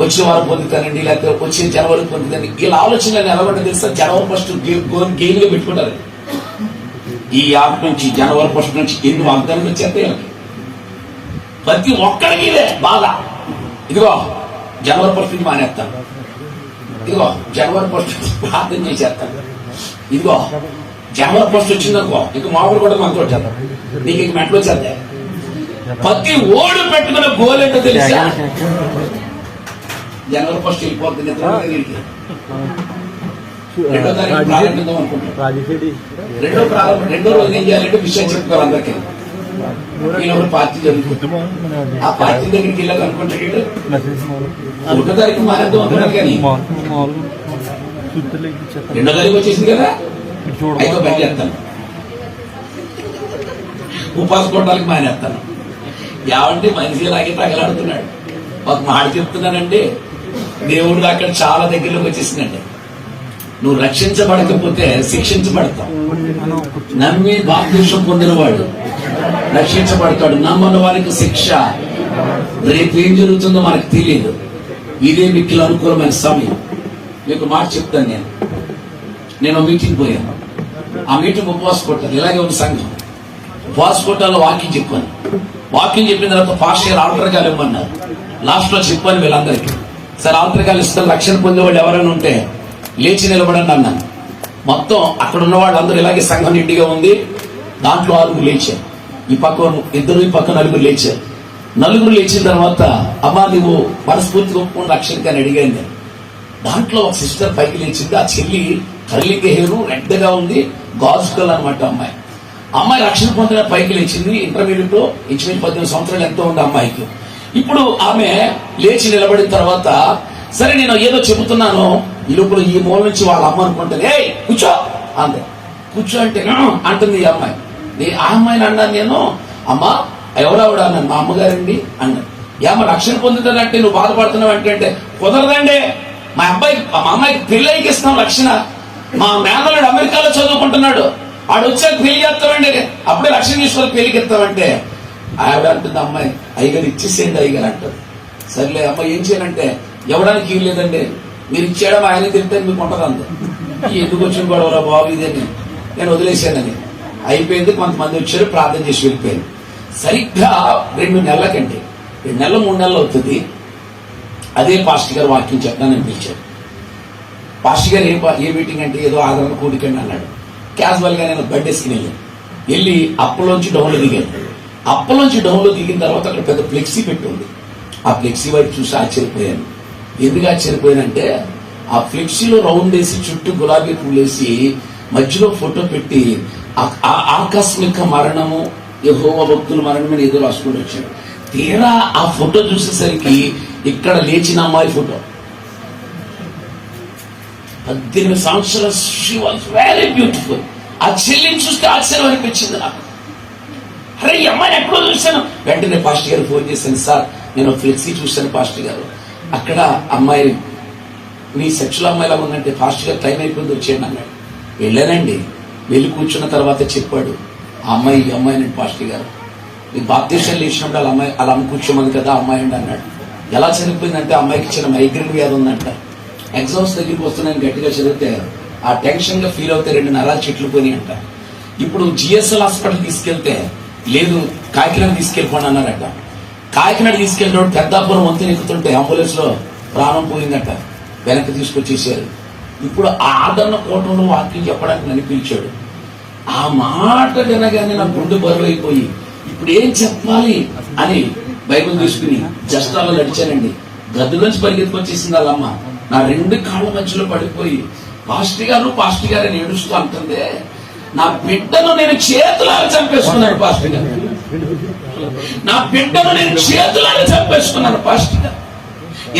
వచ్చేవారు పొందుతానండి, లేకపోతే వచ్చే జనవరి పొందుతానండి, వీళ్ళ ఆలోచన నిలబడి తెలుసా? జనవరి ఫస్ట్ గెయిన్ గా పెట్టుకుంటారు. ఈ యాప్ నుంచి జనవరి ఫస్ట్ నుంచి ఎన్ని వాగ్దానాలు వచ్చేస్తాయి వీళ్ళకి. ప్రతి ఒక్కరికి ఇదే బాధ. ఇదిగో జనవరి ఫస్ట్ నుంచి మానేస్తాను, ఇదిగో జనవరి ఫస్ట్ ప్రార్థన చేసేస్తాను, ఇదిగో జనవరి ఫస్ట్ వచ్చిందనుకో ఇక మామూలు కూడా మనతో వచ్చేద్దాం, నీకు ఇక మెంటలు వచ్చేద్దాయి. ప్రతి ఓడు పెట్టుకున్న గోల్ ఏంటో తెలుసా? జనవరి ఫస్ట్ వెళ్ళిపోతుంది. రెండో తారీఖు ప్రారంభిద్దాం అనుకుంటాం. రెండో రోజు ఏం చేయాలంటే విషయం చెప్పుకోవాలి అందరికీ. ఈయన పార్టీ జరుగుతుంది, ఆ పార్టీ దగ్గరికి వెళ్ళాలి అనుకుంటాడు. ఒకటో తారీఖు మానేద్దాం అనుకున్నాను కానీ రెండో తారీఖు వచ్చేసింది కదా, అయితే పని చేస్తాను, ఉపాస కొట్టాలకి మానేస్తాను. ఏమంటే మనిషి ఇలాగే తగలాడుతున్నాడు. ఒక మాట చెప్తున్నానండి, దేవుడు అక్కడ చాలా దగ్గరలోకి వచ్చేసిందండి. నువ్వు రక్షించబడకపోతే శిక్షించబడతావు. నమ్మి బాప్తిసం పొందినవాడు రక్షించబడతాడు, నమ్మని వారికి శిక్ష. రేపేం జరుగుతుందో మనకు తెలియదు. ఇదే మిక్కిలి అనుకూలమైన సమయం. మీకు మాట చెప్తాను. నేను మీటింగ్ పోయాను. ఆ మీటింగ్ ఉపవాస కొట్టాను. ఇలాగే ఉన్న సంఘం ఉపవాస కొట్టాలో వాక్యం చెప్పాను. వాక్యం చెప్పిన తర్వాత పాస్టర్ ఆల్టర్గాలు ఇవ్వమన్నారు. లాస్ట్ లో చెప్పాను వీళ్ళందరికీ, సరే ఆల్టర్గాలు ఇస్తాను, రక్షణ పొందేవాళ్ళు ఎవరైనా ఉంటే లేచి నిలబడండి అన్నాను. మొత్తం అక్కడ ఉన్న వాళ్ళందరూ ఇలాగే సంఘం నిండిగా ఉంది. దాంట్లో 6 లేచారు, ఈ పక్క 2, ఈ పక్క 4 లేచారు. 4 లేచిన తర్వాత అమ్మా నువ్వు మనస్ఫూర్తిగా ఒప్పుకుని రక్షణకి అని అడిగాను నేను. దాంట్లో ఒక సిస్టర్ పైకి లేచింది. ఆ చెల్లి కర్లింగ్ హెయిర్, రెడ్ గా ఉంది, గాజుకల్ అనమాట అమ్మాయి. అమ్మాయి రక్షణ పొందిన పైకి లేచింది. ఇంటర్మీడియట్ లో ఇంచుమించు 18 సంవత్సరాలు ఎంతో ఉంది అమ్మాయికి. ఇప్పుడు ఆమె లేచి నిలబడిన తర్వాత సరే నేను ఏదో చెబుతున్నాను, ఈ లోపల ఈ మూల నుంచి వాళ్ళ అమ్మ అనుకుంటుంది, ఏ కూర్చో అంతే. కూర్చో అంటే అంటుంది ఈ అమ్మాయి. ఆ అమ్మాయిని అన్నాను నేను, అమ్మా ఎవరావిడ అన్నాను. మా అమ్మగారండి అన్నాను. ఏమో రక్షణ పొందుతానంటే నువ్వు బాధపడుతున్నావు అంటే కుదరదండి, మా అమ్మాయికి పెళ్ళికి ఇస్తాం రక్షణ. మా మేనల్లుడు అమెరికాలో చదువుకుంటున్నాడు, ఆడు వచ్చాక పెళ్లి చేస్తామండి, అప్పుడే రక్షణ తీసుకొని పెళ్లికి ఇస్తామంటే ఆవిడ అంటుంది అమ్మాయి, అయ్యగారు ఇచ్చేసేయండి అయ్యగారు అంటారు. సర్లే అమ్మ ఏం చేయనంటే ఇవ్వడానికి ఏం లేదండి, మీరు ఇచ్చేయడం ఆయన తింటే మీకు ఉంటుంది అంతే. ఎందుకు వచ్చిన గొడవరా బాబు ఇదేని నేను వదిలేశానని అయిపోయింది. కొంతమంది వచ్చారు, ప్రార్థన చేసి వెళ్ళిపోయారు. సరిగ్గా 2 నెలలకండి, 2 నెలలు 3 నెలలు అవుతుంది. అదే పాస్టర్ గారు వాక్యం చెప్పడానికి పిలిచారు. పాస్టర్ గారు ఏ మీటింగ్ అంటే ఏదో ఆదరణ కూడికండి అన్నాడు. క్యాజువల్ గా నేను బర్త్డేస్కి వెళ్ళి అప్పలోంచి డౌన్లో దిగాను. అప్పలోంచి డౌన్లో దిగిన తర్వాత అక్కడ పెద్ద ఫ్లెక్సీ పెట్టి ఉంది. ఆ ఫ్లెక్సీ వైపు చూసి ఆశ్చర్యపోయాను. ఎందుకు ఆశ్చర్యపోయానంటే ఆ ఫ్లెక్సీలో రౌండ్ వేసి చుట్టూ గులాబీ పూలు వేసి మధ్యలో ఫోటో పెట్టి ఆకస్మిక మరణము, యెహోవా భక్తుల మరణమని ఏదో రాసుకుంటూ వచ్చాడు. తీరా ఆ ఫోటో చూసేసరికి ఇక్కడ లేచిన అమ్మాయి ఫోటో, 18 సంవత్సరాలు. She was very beautiful. ఆ చెల్లిని చూస్తే ఆశ్చర్యం అనిపించింది నాకు. అరే ఈ అమ్మాయిని ఎక్కడో చూశాను. వెంటనే పాస్టర్ గారు ఫోన్ చేశాను, సార్ నేను ఫ్లెక్సీ చూశాను పాస్టర్ గారు, అక్కడ అమ్మాయి మీ సెక్షువల్ అమ్మాయిలా ఉందంటే పాస్టర్ గారు టైం అయిపోయింది వచ్చేయండి అన్నాడు. వెళ్ళానండి. వెళ్ళి కూర్చున్న తర్వాత చెప్పాడు, ఆ అమ్మాయి ఈ అమ్మాయి అండి పాస్టర్ గారు, మీ బాప్తీసాలు లేచినప్పుడు అలా అమ్మ కూర్చోమంది కదా అమ్మాయి అండి అన్నాడు. ఎలా చనిపోయిందంటే అమ్మాయికి చిన్న మైగ్రేన్ వ్యాధి ఉందంట. ఎగ్జామ్స్ దగ్గరికి వస్తున్నాయని గట్టిగా చదివితే ఆ టెన్షన్ గా ఫీల్ అవుతే 2 నరాలు చెట్లు పోయి అంట. ఇప్పుడు జిఎస్ఎల్ హాస్పిటల్ తీసుకెళ్తే లేదు కాకినాడ తీసుకెళ్ళిపోండి అన్నారట. కాకినాడ తీసుకెళ్ళినప్పుడు పెద్దాపురం వంతెన ఎక్కుతుంటే అంబులెన్స్ లో ప్రాణం పోయిందట, వెనక్కి తీసుకొచ్చేసారు. ఇప్పుడు ఆదరణ కోటంలో వాక్యం చెప్పడానికి నన్ను పిలిచాడు. ఆ మాట వినగానే నా గుండె బరువైపోయి ఇప్పుడు ఏం చెప్పాలి అని బైబిల్ తీసుకుని జస్టాలో నడిచానండి. గదిలోంచి పరిగెత్తుకొచ్చేసింది వాళ్ళమ్మ. నా 2 కాళ్ళ మధ్యలో పడిపోయి పాస్టర్ గారు అని ఏడుస్తూ అంటుందే, నా బిడ్డను నేను చేతులారా చంపేసుకున్నాను పాస్టర్ గారు, నా బిడ్డను నేను చేతులారా చంపేసుకున్నాను పాస్టర్ గారు.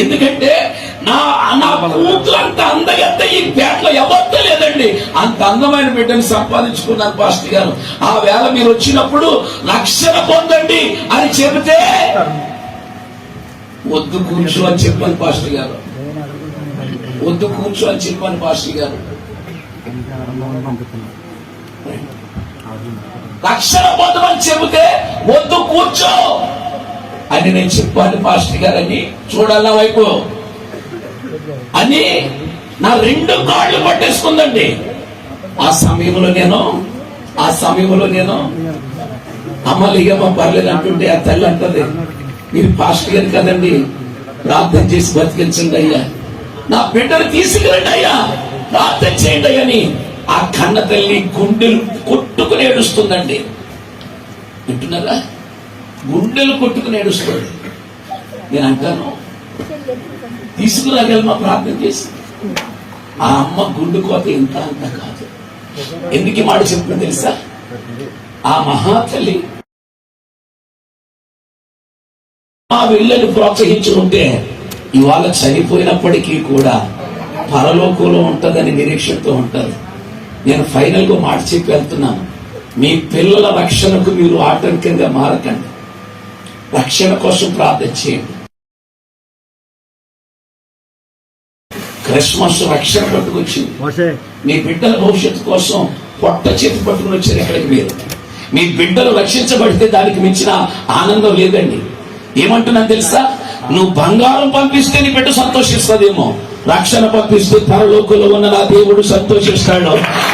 ఎందుకంటే నా కూతురు అంత అందగత్త ఈ పేటలో ఎవరితో లేదండి, అంత అందమైన బిడ్డని సంపాదించుకున్నాను పాస్టర్ గారు. ఆ వేళ మీరు వచ్చినప్పుడు రక్షణ పొందండి అని చెబితే వద్దు కూర్చో అని చెప్పాను పాస్టర్ గారు, వద్దు కూర్చో అని చెప్పాను పాస్టర్ గారు. రక్షణ పొందమని చెబితే వద్దు కూర్చో అని నేను చెప్పాను పాస్టర్ గారని చూడాల వైపు అని నా 2 కాళ్ళు పట్టేసుకుందండి. ఆ సమయంలో నేను అమ్మలిగమ్మ పర్లేదు అంటుంటే ఆ తల్లి అంటది, మీరు పాస్టర్ గారు కదండి, ప్రార్థన చేసి బతికించండి అయ్యా, నా బిడ్డను తీసుకురండి అయ్యా, ప్రార్థన చేయండి అయ్యని ఆ కన్న తల్లి గుండెలు కొట్టుకుని ఏడుస్తుందండి. వింటున్నారా? గుండెలు కొట్టుకుని ఏడుస్తుంది. నేను అంటాను, తీసుకురాగలమా ప్రార్థన చేసి? ఆ అమ్మ గుండె కోత ఇంత అంత కాదు. ఎందుకు మాట చెప్పిన తెలుసా? ఆ మహాతల్లి ఆ వీళ్ళని ప్రోత్సహించుకుంటే ఇవాళ చనిపోయినప్పటికీ కూడా పరలోకంలో ఉంటదని నిరీక్షణతో ఉంటారు. నేను ఫైనల్ గా మాట చెప్పి వెళ్తున్నాను, మీ పిల్లల రక్షణకు మీరు ఆటంకంగా మారకండి, రక్షణ కోసం ప్రార్థన చేయండి. క్రిస్మస్ రక్షణ పట్టుకొచ్చింది. మీ బిడ్డల భవిష్యత్తు కోసం పొట్ట చేతి పట్టుకుని వచ్చారు ఇక్కడికి. మీరు మీ బిడ్డలు రక్షించబడితే దానికి మించిన ఆనందం లేదండి. ఏమంటున్నాను తెలుసా? నువ్వు బంగారం పంపిస్తే నీ బిడ్డ సంతోషిస్తుందేమో, రక్షణ పంపిస్తే పరలోకంలో ఉన్న నా దేవుడు సంతోషిస్తాడు.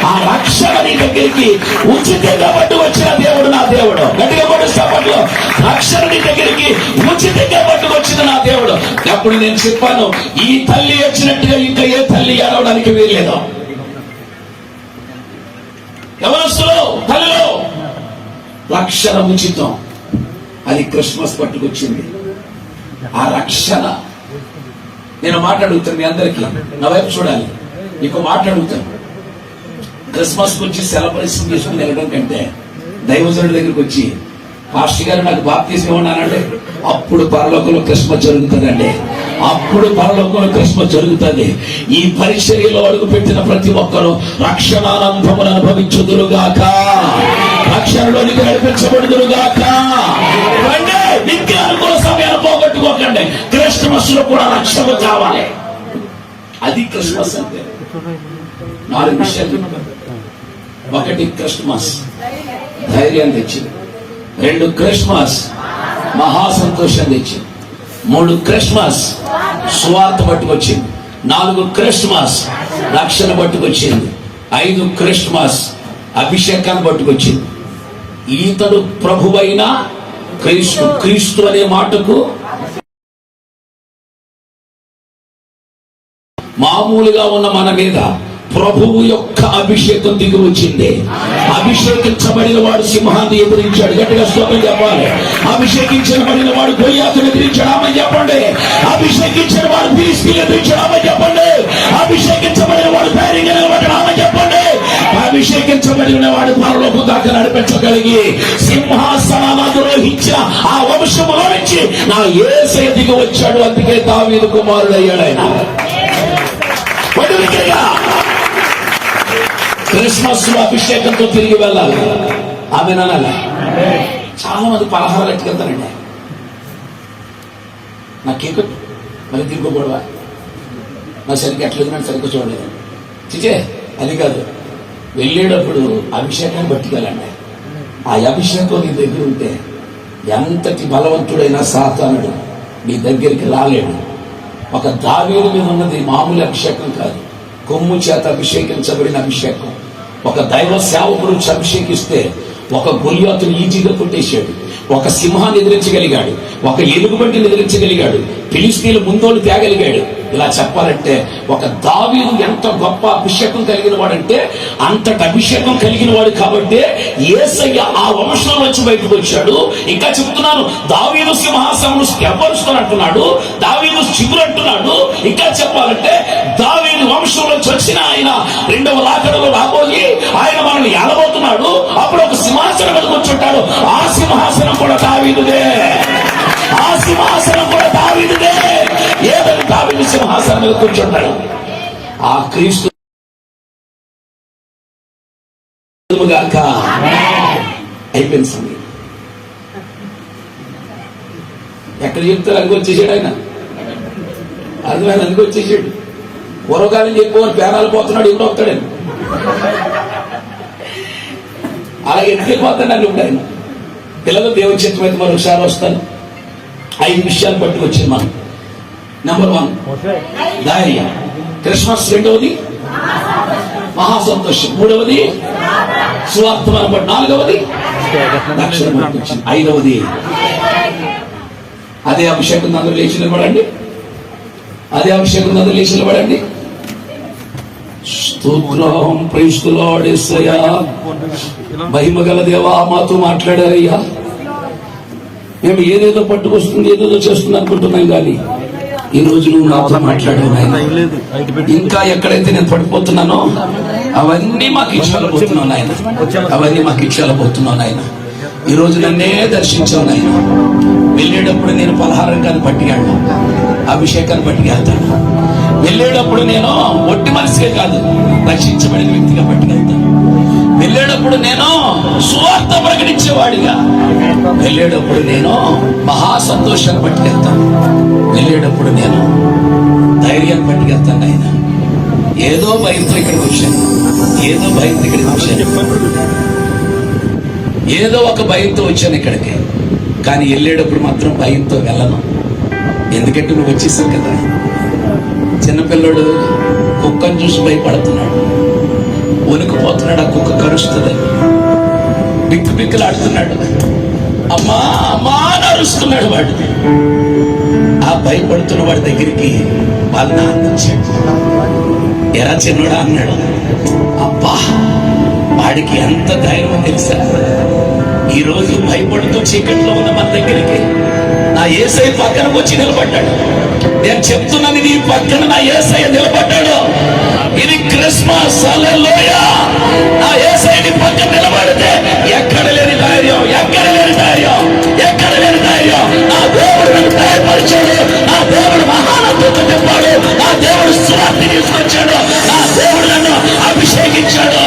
ఆ రక్షణ నీ దగ్గరికి ఉచితంగా పట్టు వచ్చిన దేవుడు నా దేవుడు. గట్టిగా పట్టు, రక్షణ నీ దగ్గరికి ఉచితంగా పట్టు వచ్చిన నా దేవుడు. అప్పుడు నేను చెప్పాను, ఈ తల్లి వచ్చినట్టుగా ఇంకా ఏ తల్లి ఏడవడానికి వీల్లేదు. ఎవరొస్తులో తల్లిలో రక్షణ ఉచితం. అది క్రిస్మస్ పట్టుకొచ్చింది. ఆ రక్షణ నేను మాట్లాడుతాను, మీ అందరికీ నా వైపు చూడాలి. నీకు మాట్లాడుతాను. క్రిస్మస్ వచ్చి సెలబ్రేషన్ చేసుకుని వెళ్ళడం కంటే దైవజనుడి దగ్గరికి వచ్చి పాస్టర్ గారు నాకు బాప్తిజం ఇవ్వన్నానంటే అప్పుడు పరలోకంలో క్రిస్మస్ జరుగుతుందండి. అప్పుడు పరలోకంలో క్రిస్మస్ జరుగుతుంది. ఈ పరిచర్యలో అడుగు పెట్టిన ప్రతి ఒక్కరూ రక్షణానందమును అనుభవించుదురుగాక, రక్షణలోనికి నడిపించబడుదురుగాక. నిత్యానుకూల సమయాన్ని పోగొట్టుకోకండి. క్రిస్మస్ లో కూడా రక్షణ కావాలి. అది క్రిస్మస్ అంటే 4 విషయాలు. 1 క్రిస్మస్ ధైర్యం తెచ్చింది. 2 క్రిస్మస్ మహా సంతోషం తెచ్చింది. 3 క్రిస్మస్ సువార్త పట్టుకొచ్చింది. 4 క్రిస్మస్ రక్షణ పట్టుకొచ్చింది. 5 క్రిస్మస్ అభిషేకాన్ని పట్టుకొచ్చింది. ఈతడు ప్రభువైన క్రీస్తు. క్రీస్తు అనే మాటకు మామూలుగా ఉన్న మన మీద ప్రభువు యొక్క అభిషేకం దిగి వచ్చింది. అభిషేకించబడిన వాడు సింహాన్ని ఎదిరించాడు. గట్టిగా స్తోత్రం చెప్పాలి. అభిషేకించబడిన వాడు గొలియాతును ఎదిరించాడమని చెప్పండి. అభిషేకించిన వాడు ఫిలిష్తీయులను ఎదిరించాడమని చెప్పండి. అభిషేకించబడిన వాడు ధైర్యంగా నిలబడ్డామని చెప్పండి. అభిషేకించబడిన వాడు పరలోకం దాకా నడిపించగలిగి సింహాసనాన్ని అధిరోహించిన ఆ వంశములో నుంచి నా యేసయ్య దిగి వచ్చాడు. అందుకే దావీదు కుమారుడు అయ్యాడు ఆయన. క్రిస్మస్ లో అభిషేకంతో తిరిగి వెళ్ళాలి. ఆమె నాన్న చాలా మంది పలహారాలు ఎట్టుకెళ్తారండి. నా కేక్ మళ్ళీ తిరుగుబడవా, నా సరిగ్గా ఎట్లేదు, నాకు సరిగ్గా చూడలేదు. చిచే అది కాదు. వెళ్ళేటప్పుడు అభిషేకాన్ని పట్టుకెళ్ళండి. ఆ అభిషేకం నీ దగ్గర ఉంటే ఎంతటి బలవంతుడైనా సాతానుడు నీ దగ్గరికి రాలేడు. ఒక దావీదు మీద ఉన్నది మామూలు అభిషేకం కాదు, కొమ్ము చేత అభిషేకించబడిన అభిషేకం. ఒక దైవ సేవకుడు అభిషేకిస్తే ఒక గొలియాతును ఈజీగా కొట్టేశాడు. ఒక సింహాన్ని ఎదిరించగలిగాడు, ఒక ఎలుగుబంటిని ఎదిరించగలిగాడు, ఫిలిష్తీయుల ముందోళ్ళు తేగలిగాడు. ఇలా చెప్పాలంటే ఒక దావీదు ఎంత గొప్ప అభిషేకం కలిగిన వాడంటే అంతటి అభిషేకం కలిగిన వాడు కాబట్టి యేసయ్య ఆ వంశం నుంచి బయటకు వచ్చాడు. ఇంకా చెప్తున్నాను, దావీదు సింహాసనం ఎవరుస్తాను అంటున్నాడు, దావీదు చిగురు అంటున్నాడు. ఇంకా చెప్పాలంటే దావీదు వంశం నుంచి వచ్చిన ఆయన 2వ రాకడలో రాబోయి ఆయన మనల్ని ఏలబోతున్నాడు. అప్పుడు ఒక సింహాసనం మీద కూర్చుంటాడు. ఆ సింహాసనం కూడా దావీదుదే. ఆ సింహాసనం కూడా దావీదుదే. ఏదని దావీదు సింహాసనం మీద కూర్చుంటాడు. ఆ క్రీస్తు అయిపోయింది సమయం. ఎక్కడ చెప్తారు అందుకు వచ్చేసాడు ఆయన. అర్థమైన అందుకు వచ్చేసాడు. పూర్వకాలం చెప్పేవారు పేరాలు పోతున్నాడు, ఇప్పుడు వస్తాడని. అలాగే వెళ్ళిపోతాను అని ఇప్పుడు ఆయన పిల్లలు దేవుని చిత్తం అయితే మరొకసారి వస్తాను. 5 విషయాలు పట్టుకొచ్చింది మనం. నెంబర్ 1 ధైర్యం. క్రిస్మస్. 2వది మహాసంతోషం. 3వది సువార్తమానం. 4వది రక్షణ. 5వది అదే అభిషేకం అందరూ లేచి నిలబడండి. అదే అభిషేకం అందరూ లేచి నిలబడండి. స్తోత్రం. Praise the Lord. యేసయ్యా మహిమ గల దేవా మాతో మాట్లాడారయ్యా. మేము ఏదేదో పట్టుకొస్తుంది ఏదేదో చేస్తుంది అనుకుంటున్నాం కానీ ఈ రోజు నువ్వు నాతో మాట్లాడావు నాయన. ఇంకా ఎక్కడైతే నేను పడిపోతున్నానో అవన్నీ మాకు ఇచ్చాలపోతున్నావు నాయన. అవన్నీ మాకు ఇచ్చాలపోతున్నావు నాయన. ఈ రోజు నన్నే దర్శించావు నాయన. వెళ్ళేటప్పుడు నేను పలహారంగాన్ని పట్టుకెళ్ళాను, అభిషేకాన్ని పట్టుకెళ్తాను. వెళ్ళేటప్పుడు నేను ఒట్టి మనసుకే కాదు రక్షించబడిన వ్యక్తిగా పట్టుకెళ్తాను. వెళ్ళేటప్పుడు నేను సువార్త ప్రకటించేవాడిగా, వెళ్ళేటప్పుడు నేను మహాసంతోషాన్ని పట్టుకెళ్తాను. వెళ్ళేటప్పుడు నేను ధైర్యాన్ని పట్టుకెళ్తాను ఆయన. ఏదో భయంతో ఇక్కడికి వచ్చాను, ఏదో భయంతో ఇక్కడికి వచ్చాను, ఏదో ఒక భయంతో వచ్చాను ఇక్కడికి. కానీ వెళ్ళేటప్పుడు మాత్రం భయంతో వెళ్ళను. ఎందుకంటే నువ్వు వచ్చేసావు కదా. చిన్నపిల్లడు కుక్కను చూసి భయపడుతున్నాడు, వణికిపోతున్నాడు. ఆ కుక్క కరుస్తుంది, బిక్కు బిక్కులాడుతున్నాడు. అమ్మా అమ్మా అని అరుస్తున్నాడు వాడు. ఆ భయపడుతున్న వాడి దగ్గరికి వాళ్ళ నాన్న వచ్చాడు. ఎరా చిన్నోడా అన్నాడు. అబ్బా వాడికి ఎంత ధైర్యం తెలుసా. ఈ రోజు భయపడుతూ చీకట్లో ఉన్న మన దగ్గరికి నా యేసయ్య పక్కనకు వచ్చి నిలబడ్డాడు. నేను చెప్తున్నాను, నీ పక్కన నా యేసయ్య నిలబడ్డాడు. ఇది క్రిస్మస్. హల్లెలూయా. నా యేసయ్య నీ పక్కన నిలబడితే ఎక్కడ లేని ధైర్యం, ఎక్కడ లేని ధైర్యం, ఎక్కడ లేని ధైర్యం. నా దేవుడు నన్ను ధైర్యపరిచాడు. నా దేవుడు మహానత్వంతో నింపాడు. నా దేవుడు సువార్తని తీసుకొచ్చాడు. నా దేవుడు నన్ను అభిషేకించాడు.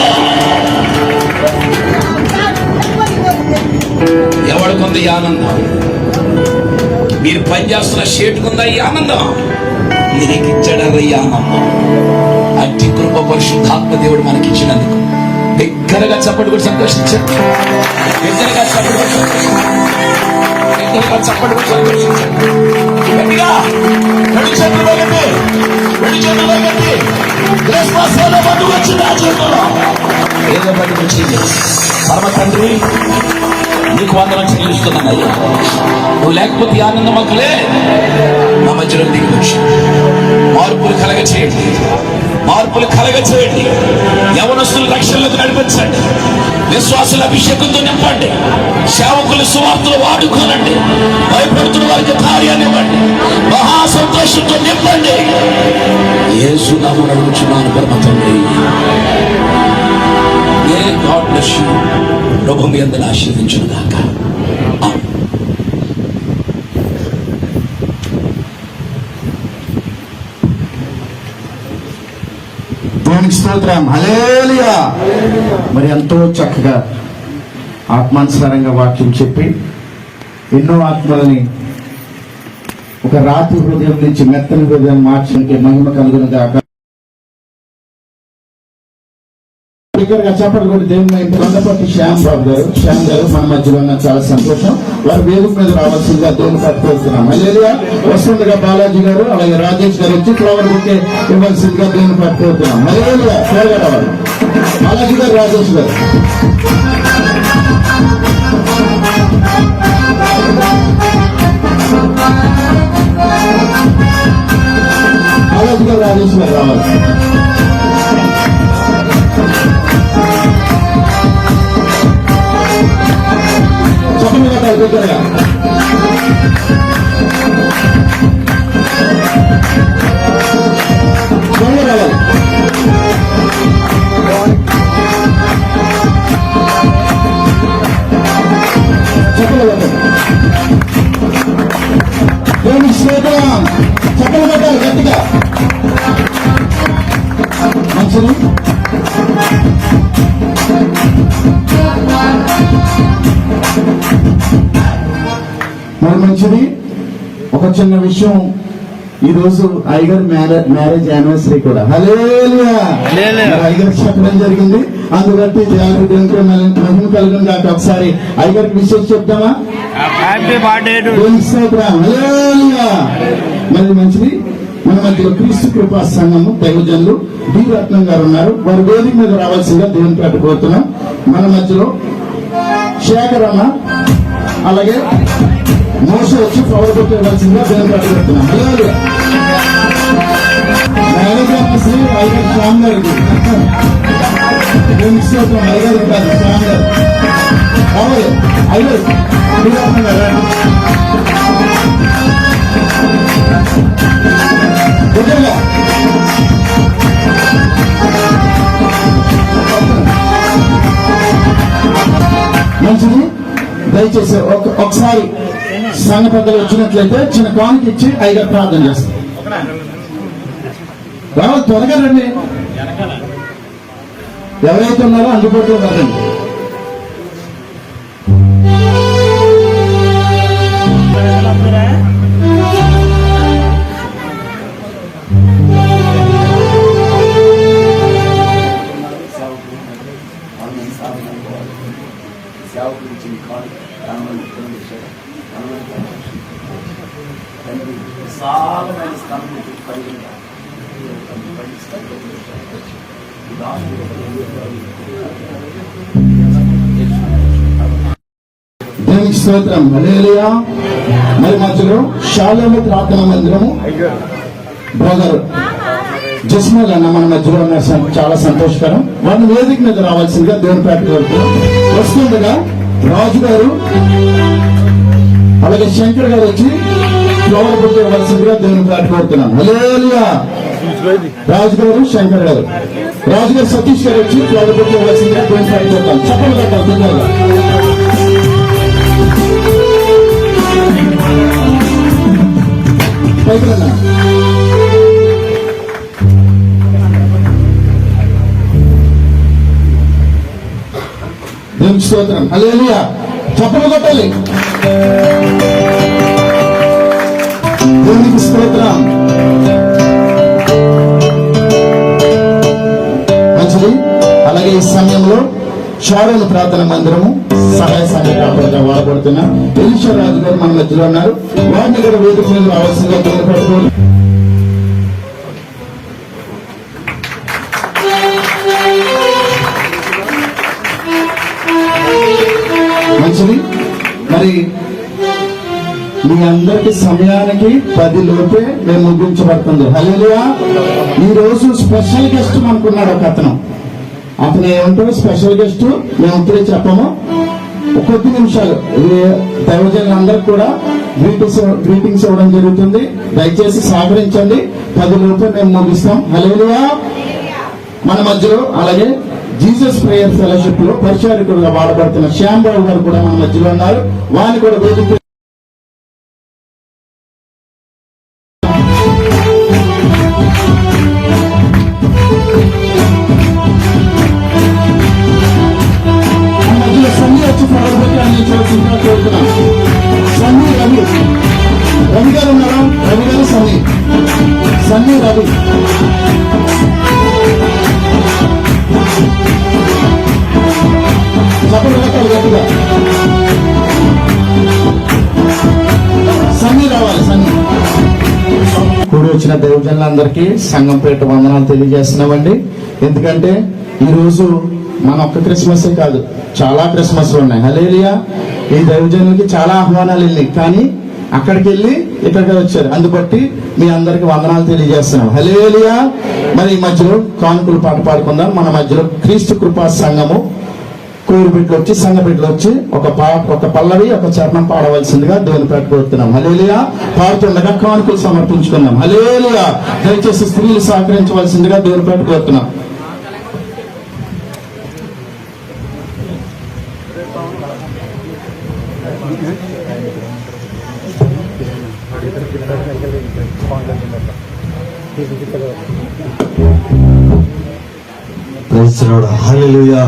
ఎవడికుంది ఈ ఆనందం? మీరు పనిచేస్తున్న షేటుకుందా ఈ ఆనందం? నీకు ఇచ్చాడరా ఈ ఆనందం. అట్టి కృప పరిశుద్ధాత్మ దేవుడు మనకిచ్చినందుకు దగ్గరగా చప్పటి కూడా సంతోషించారు. దగ్గరగా చప్పటి కూడా సంతోషించారు. దగ్గరగా చప్పటి కూడా సంతోషించారు. గట్టిగా రెండు చేతులు వేగండి, రెండు చేతులు వేగండి. క్రిస్మస్ ఏదో పండుగ వచ్చింది. ఆ చేతుల్లో ఏదో పండుగ వచ్చింది. పరమ తండ్రి నీకు వందనం చెల్లిస్తున్నాను అయ్యా. నువ్వు లేకపోతే ఆనందం మాకులే. మా మధ్యలో దిగి వచ్చి మార్పులు కలగ చేయండి, మార్పులు కలగ చేయండి. యవనస్తులు రక్షణలకు నడిపించండి, విశ్వాసుల అభిషేకంతో నింపండి, సేవకులు సువార్తలు వాడుకోనండి, భయపడుతున్న వారికి కార్యాన్ని ఇవ్వండి, మహా సంతోషంతో నింపండి. యేసు నామమున అడుగుచున్నాను పరమ తండ్రి. God bless you. ప్రభు మీ అందరిని ఆశీర్వదించును గాక. దేవునికి స్తోత్రం. హల్లెలూయా. మరి ఎంతో చక్కగా ఆత్మానుసారంగా వాక్యం చెప్పి ఎన్నో ఆత్మలని ఒక రాతి హృదయం నుంచి మెత్తని హృదయం మార్చడానికి మహిమ కలుగును గాక. చెప్పండి కూడా దేవుని కొండపట్టి శ్యామ్ గారు మన మధ్యలో ఉన్న చాలా సంతోషం. వారు వేదిక మీద రావాల్సిందిగా దేవుని పట్టుకోతున్నాం. హల్లెలూయా. వస్తుండగా బాలాజీ గారు అలాగే రాజేష్ గారు వచ్చి ఫ్లవర్ బుకే ఇవ్వాల్సిందిగా దేవుని పట్టుకోతున్నాం. హల్లెలూయా. త్వరగా రావాలి. బాలాజీ గారు, రాజేష్ గారు. బాలాజీ గారు, రాజేష్ గారు రావాలి. చెప్పండి కదా దగ్గరగా. రావాలి. చెప్పలేదు దేవుని స్తోత్రం. చెప్పలు పెట్టాలి గట్టిగా. మంచిది. మరి మంచిది. ఒక చిన్న విషయం ఈ రోజు ఐగర్ మ్యారేజ్ యానివర్సరీ కూడా. హల్లెలూయా. ఐగర్ చెప్పడం జరిగింది, అందుబట్టి దేవునికి మహిమ కలుగును గాక. ఒకసారి ఐగర్కి విషయం చెప్తామా? హల్లెలూయా. మరి మంచిది, మన మధ్యలో క్రీస్తు కృపా సంఘము దైవజనులు డి రత్నం గారు ఉన్నారు. వారి వేదిక మీద రావాల్సిందిగా దేవుని పెట్టుకోతున్నాం. మన మధ్యలో శేఖరమ్మ అలాగే మోస వచ్చి పవర్ కొట్టి ఇవ్వాల్సిందిగా దేవుని పెట్టుకుంటున్నాం. మేనేజర్ శ్రీ ఐగర్ శ్యామ్ గారికి ఐగర్ కాదు శ్యామ్ గారు కావాలి. ఐగర్ మంచిది. దయచేసి ఒకసారి సంఘ పెద్దలు వచ్చినట్లయితే చిన్న కానుక ఇచ్చి ఐగర్ ప్రార్థన చేస్తాం. రావాలి, త్వరగా రండి. ఎవరైతే ఉన్నారో అందుబాటులో రండి. దేవునికి స్తోత్రం. హల్లెలూయా. మరి మధ్యలో షాలోము ప్రార్థన మందిరము బ్రదర్ జస్మల్ అన్న మన మధ్యలో ఉన్న చాలా సంతోషకరం. వాళ్ళ వేదిక మీద రావాల్సిందిగా దేవుని పేట కోరుతున్నాం. వస్తుండగా రాజు గారు అలాగే శంకర్ గారు వచ్చి ఫ్లవర్ బుక్ ఇవ్వాల్సిందిగా దేవుని పేట కోరుతున్నాం. హల్లెలూయా. రాజు గారు శంకర్ గారు, రాజు గారు సతీష్ గారు వచ్చి ఫ్లవర్ బుక్ ఇవ్వాల్సిందిగా దేవుని పేట కోరుతాం. చెప్పలు కట్టాలి తొందరగా. పైకి దేవునికి స్తోత్రం. హల్లెలూయా. చప్పలు కొట్టాలి. దేవునికి స్తోత్రం. మంచిది. అలాగే ఈ సమయంలో షారోను ప్రార్థన మందిరము సహాయ సంఘ కాపరిగా వాడబడుతున్న ఎలీషా రాజు గారు మన మధ్యలో ఉన్నారు. వారిని కూడా వేదిక మీద రావాల్సిందిగా కోరుకుంటున్నారు. మంచిది. మరి మీ అందరికి సమయానికి 10 లోపే మేము ముగించబడుతుంది. హల్లెలూయా. ఈ రోజు స్పెషల్ గెస్ట్ అనుకున్నాడు ఒక అతను ఏమంటారు స్పెషల్ గెస్ట్, మేము ఇప్పుడే చెప్పము. కొద్ది నిమిషాలు దైవజనులందరికీ కూడా గ్రీటింగ్స్ ఇవ్వడం జరుగుతుంది. దయచేసి సహకరించండి. 10 లోపే మేము ముగిస్తాం. హల్లెలూయా. మన మధ్యలో అలాగే జీసస్ ప్రేయర్ ఫెలోషిప్ లో పరిచారకులుగా వాడబడుతున్న శ్యామ్ బాబు గారు కూడా మన మధ్యలో ఉన్నారు. వారిని కూడా వేదిక రవి గారు ఉన్నారా? రవి గారు సన్నీ రవి గట్టిగా సన్నీ రావాలి. సన్నీ కూడి వచ్చిన దైవజనులందరికీ సంఘం పేట వందనాలు తెలియజేస్తున్నామండి. ఎందుకంటే ఈ రోజు మన ఒక్క క్రిస్మసే కాదు, చాలా క్రిస్మస్లు ఉన్నాయి. హల్లెలూయా. ఈ దైవజనులకి చాలా ఆహ్వానాలు వెళ్ళినాయి, కానీ అక్కడికి వెళ్ళి ఇక్కడికి వచ్చారు. అందుబట్టి మీ అందరికి వందనాలు తెలియజేస్తున్నాం. హల్లెలూయా. మరి ఈ మధ్యలో కానుకలు పాట పాడుకుందాం. మన మధ్యలో క్రీస్తు కృపా సంఘము కోరు బిడ్డలు వచ్చి సంఘ బిడ్డలు వచ్చి ఒక పల్లవి ఒక చరణం పాడవలసిందిగా దేవుని పెట్టుకోతున్నాం. హల్లెలూయా. పాడుతుండగా కానుకలు సమర్పించుకున్నాం. హల్లెలూయా. దయచేసి స్త్రీలు సహకరించవలసిందిగా దేవుని పెట్టుకోతున్నాం. హల్లెలూయా.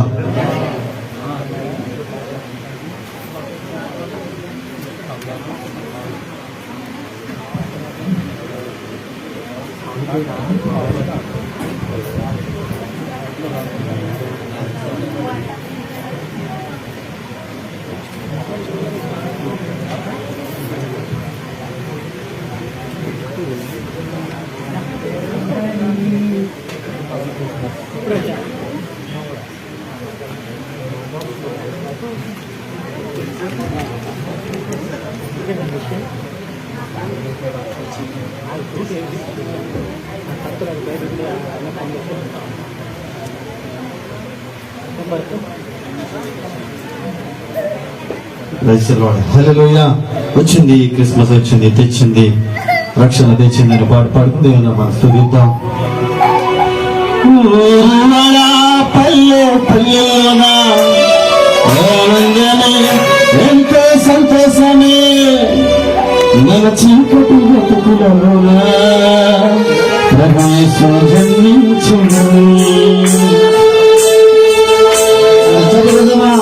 హల్లెలూయా. వచ్చింది క్రిస్మస్, వచ్చింది, తెచ్చింది రక్షణ, తెచ్చిందని పాడుకుంటూ దేవుని మనం స్తుతిద్దాం. పల్లె పల్లెలోనా ఎంతో సంతోషమే, మన చీకటి బతుకులలోనా ప్రవేశం జన్మించును. చదువుదామా?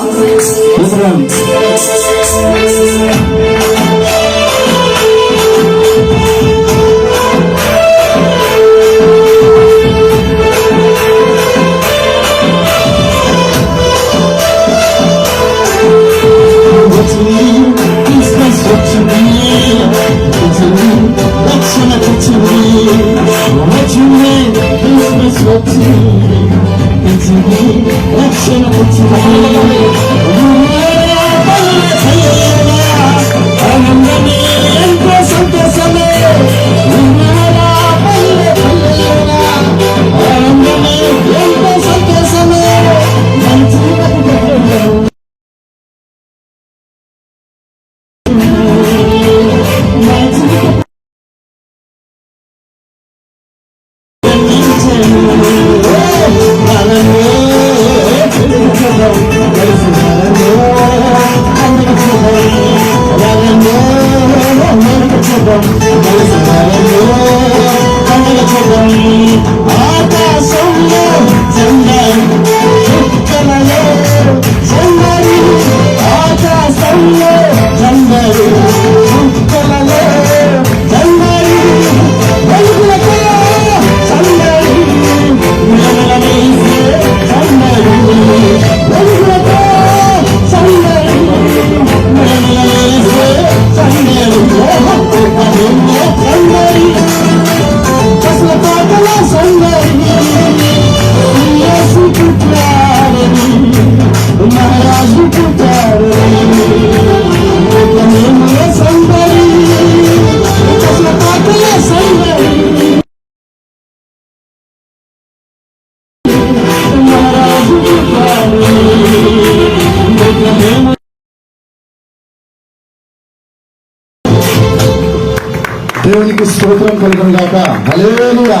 దేవునికి స్తోత్రం కలుగును గాక. హల్లెలూయా.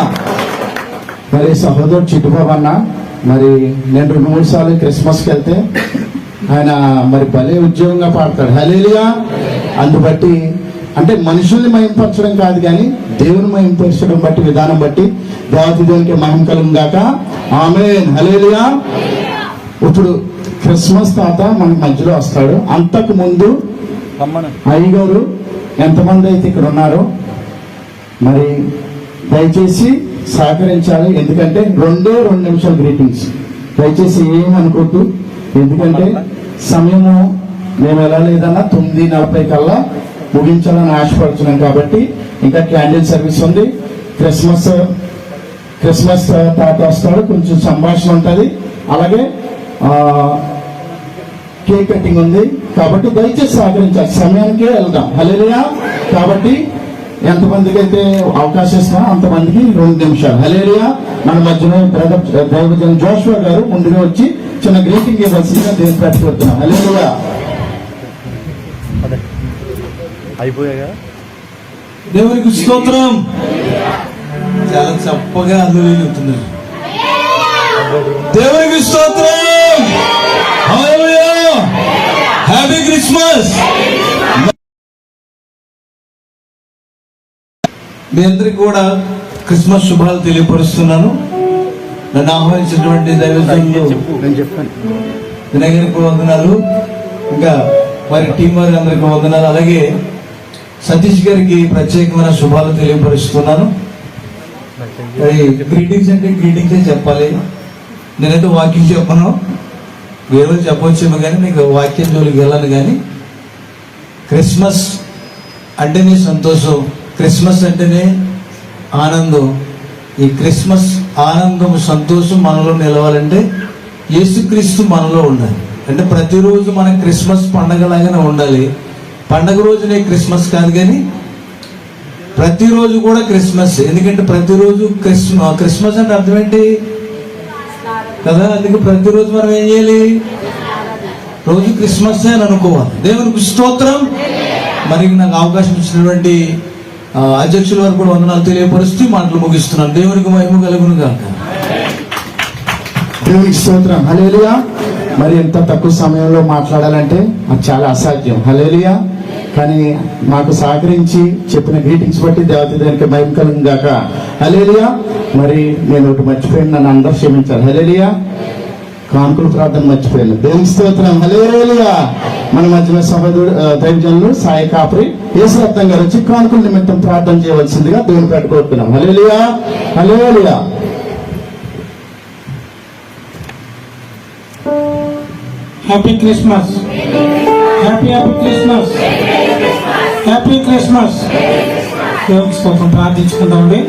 మరి సహోదరుడు చిట్టుబాబు అన్న, మరి నేను 2-3 సార్లు క్రిస్మస్కి వెళ్తే ఆయన మరి భలే ఉద్యోగంగా పాడతాడు. హల్లెలూయా. అందుబట్టి అంటే మనుషుల్ని మహింపరచడం కాదు కానీ దేవుని మహింపరచడం బట్టి, విధానం బట్టి దేవత దేవునికి మహిమ కలుగును గాక. ఆమేన్. హల్లెలూయా. ఇప్పుడు క్రిస్మస్ తాత మన మధ్యలో వస్తాడు. అంతకు ముందు అయ్యగారు ఎంతమంది అయితే ఇక్కడ ఉన్నారో మరి దయచేసి సహకరించాలి. ఎందుకంటే 2 నిమిషాలు గ్రీటింగ్స్, దయచేసి ఏమి అనుకోద్దు. ఎందుకంటే సమయము మేము ఎలా లేదన్నా 9:40 కల్లా ముగించాలని ఆశపడుతున్నాం. కాబట్టి ఇంకా క్యాండిల్ సర్వీస్ ఉంది. క్రిస్మస్ తాత వస్తాడు, కొంచెం సంభాషణ ఉంటుంది, అలాగే కేక్ కటింగ్ ఉంది. కాబట్టి దయచేసి సహకరించాలి, సమయానికే వెళ్దాం. హల్లెలూయా. కాబట్టి ఎంతమందికి అయితే అవకాశం ఇస్తున్నా అంతమందికి 2 నిమిషాలు. హల్లెలూయా. మన మధ్యలో దైవజన్ జోషువా గారు ముందుగా వచ్చి చిన్న గ్రీటింగ్ ఇవ్వాల్సిందిగా దేవుని పెట్టుకుంటున్నాం. హల్లెలూయా. అయిపోయాగా. దేవునికి స్తోత్రం. చాలా చప్పగా అందరూ చెప్తున్నారు. దేవునికి స్తోత్రం. హల్లెలూయా. Happy Christmas. మీ అందరికి కూడా క్రిస్మస్ శుభాలు తెలియపరుస్తున్నాను. నన్ను ఆహ్వానించినటువంటి దైవజనులు వినయ్ గారికి వందనాలు, ఇంకా వారి టీం వారి అందరికి వందనాలు, అలాగే సతీష్ గారికి ప్రత్యేకమైన శుభాలు తెలియపరుస్తున్నాను. గ్రీటింగ్స్ అంటే గ్రీటింగ్సే చెప్పాలి. నేనైతే వాక్యం చెప్పను, వేరే చెప్పవచ్చేమో కానీ మీకు వాక్యం జోలికి వెళ్ళాను. కానీ క్రిస్మస్ అంటేనే సంతోషం, క్రిస్మస్ అంటేనే ఆనందం. ఈ క్రిస్మస్ ఆనందం, సంతోషం మనలో నిలవాలంటే యేసుక్రీస్తు మనలో ఉండాలి. అంటే ప్రతిరోజు మన క్రిస్మస్ పండగలాగానే ఉండాలి. పండగ రోజునే క్రిస్మస్ కాదు కానీ ప్రతిరోజు కూడా క్రిస్మస్. ఎందుకంటే ప్రతిరోజు క్రిస్మస్ అంటే అర్థం ఏంటి? కదా. అందుకే ప్రతిరోజు మనం ఏం చేయాలి? రోజు క్రిస్మస్ అని అనుకోవాలి. దేవునికి స్తోత్రం. మరి నాకు అవకాశం ఇచ్చినటువంటి అధ్యక్షుల వారు కూడా వందనాలు తెలియపరుస్తూ మాటలు ముగిస్తున్నాను. దేవునికి మహిమ కలుగును గాక. దేవునికి స్తోత్రం. హల్లెలూయా. మరి ఎంత తక్కువ సమయంలో మాట్లాడాలంటే అది చాలా అసాధ్యం. హల్లెలూయా. కానీ మాకు సహకరించి చెప్పిన గ్రీటింగ్స్ బట్టి దేవతకి మహిమ కలుగును గాక. హల్లెలూయా. మరి నేను ఒకటి మర్చిపోయాను, నన్ను అందరూ క్షమించాలి. హల్లెలూయా. కానుకల ప్రార్థన మర్చిపోయాను. దేవునికి స్తోత్రం. హల్లెలూయా. మన మధ్యన సహోదరుడు దైవజనులు సాయి కాపరి యేసురత్నం గారు వచ్చి కానుకల నిమిత్తం ప్రార్థన చేయవలసిందిగా దేవుని పెట్టుకోతున్నాం. Hallelujah. Hallelujah. Happy Christmas. Happy Christmas. Happy Christmas. దేవునికి స్తోత్రం. ప్రార్థించుకుందామండి.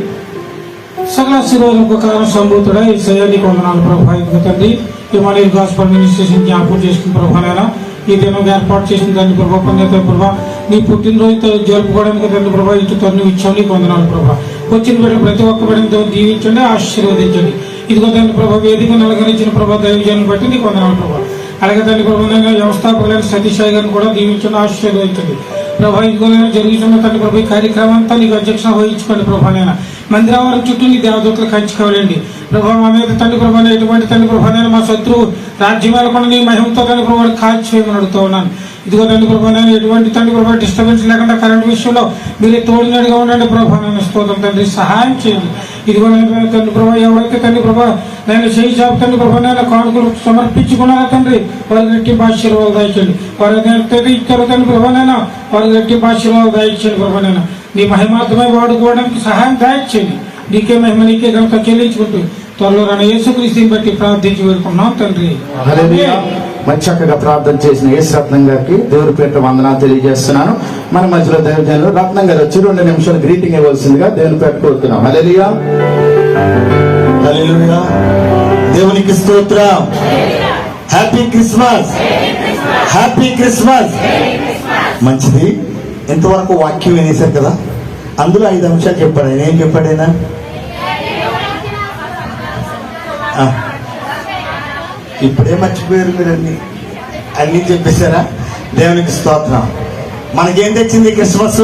సకల శిరోజులకు కాలం సంభూతుడా ఈ సయానికి వందనాలు ప్రభా. ఇదిగో తండ్రి ఈ మన గాస్పల్ మినిస్ట్రేషన్ జ్ఞాపకం చేసుకున్న ప్రభానైనా ఈ దినం ఏర్పాటు చేసిన తండ్రి ప్రభా, పొందేత ప్రభా నీ పుట్టినరోజు జరుపుకోవడానికి తండ్రి ప్రభా ఇటు తను ఇచ్చావు. నీకు వందనాలు ప్రభా. వచ్చిన బిడ్డ ప్రతి ఒక్క బిడ్డతో దీవించండి, ఆశీర్వదించండి. ఇదిగో తండ్రి ప్రభా వేదిక నలగరించిన ప్రభా దైవజనం బట్టి నీకు వందనాలు ప్రభా. అలాగే తండ్రి ప్రభా వ్యవస్థాపకులైన సతీషాయి గారిని కూడా దీవించండి, ఆశీర్వదించండి ప్రభా. ఇదిగో జరుగుతున్న తండ్రి ప్రభా ఈ కార్యక్రమం అంతా నీకు అధ్యక్షత వహించుకోండి ప్రభానైనా. మందిరావరం చుట్టూ నీ దేవదూతలు కంచుకోవాలండి ప్రభా. మా మీద తండ్రి ప్రభాన ఎటువంటి తండ్రి ప్రభానైనా మా శత్రువు రాజ్యం వెళ్ళకుండా నీ మహిమతో తండ్రి ప్రభావ కాల్చివేయమని అడుగుతూ ఉన్నాను. ఇదిగో తండ్రి ప్రభానైనా ఎటువంటి తండ్రి ప్రభావ డిస్టర్బెన్స్ లేకుండా కరెంట్ విషయంలో మీరే తోడినట్టుగా ఉండండి ప్రభానైనా. స్తోత్రం తండ్రి, సహాయం చేయండి. ఇదిగో తండ్రి ప్రభావ ఎవరైతే తండ్రి ప్రభా నేను చేయి చాపు తండ్రి ప్రభానైనా కానుకలు సమర్పించుకున్నారా తండ్రి వారి గట్టి ఆశీర్వాదాలు దాయించండి. వారి ఇచ్చారు తండ్రి ప్రభానైనా వారి గట్టి ఆశీర్వాదాలు దాయించండి ప్రభానైనా. నీ మహిమార్థమై వాడుకోవడానికి సహాయం దాయించండి. నీకే మహిమ నీకే కనుక చెల్లించుకుంటూ త్వరలో రాని యేసుక్రీస్తుని బట్టి ప్రార్థించి వేడుకున్నాం తండ్రి. హల్లెలూయా. మంచి చక్కగా ప్రార్థన చేసిన యేసురత్నం గారికి దేవుడి పేట వందనాలు తెలియజేస్తున్నాను. మన మధ్యలో దైవజనులు రత్నం గారు వచ్చి 2 నిమిషాలు గ్రీటింగ్ ఇవ్వాల్సిందిగా దేవుని పేట కోరుతున్నాం. హల్లెలూయా. హల్లెలూయా. దేవునికి స్తోత్రం. Happy Christmas. Happy Christmas. మంచిది. ఇంతవరకు వాక్యం వినేశారు కదా. అందులో 5 అంశాలు చెప్పాడు. ఆయన ఏం చెప్పాడైనా? ఇప్పుడే మర్చిపోయారు మీరు. అన్ని చెప్పేశారా? దేవునికి స్తోత్రం. మనకేం తెచ్చింది క్రిస్మస్?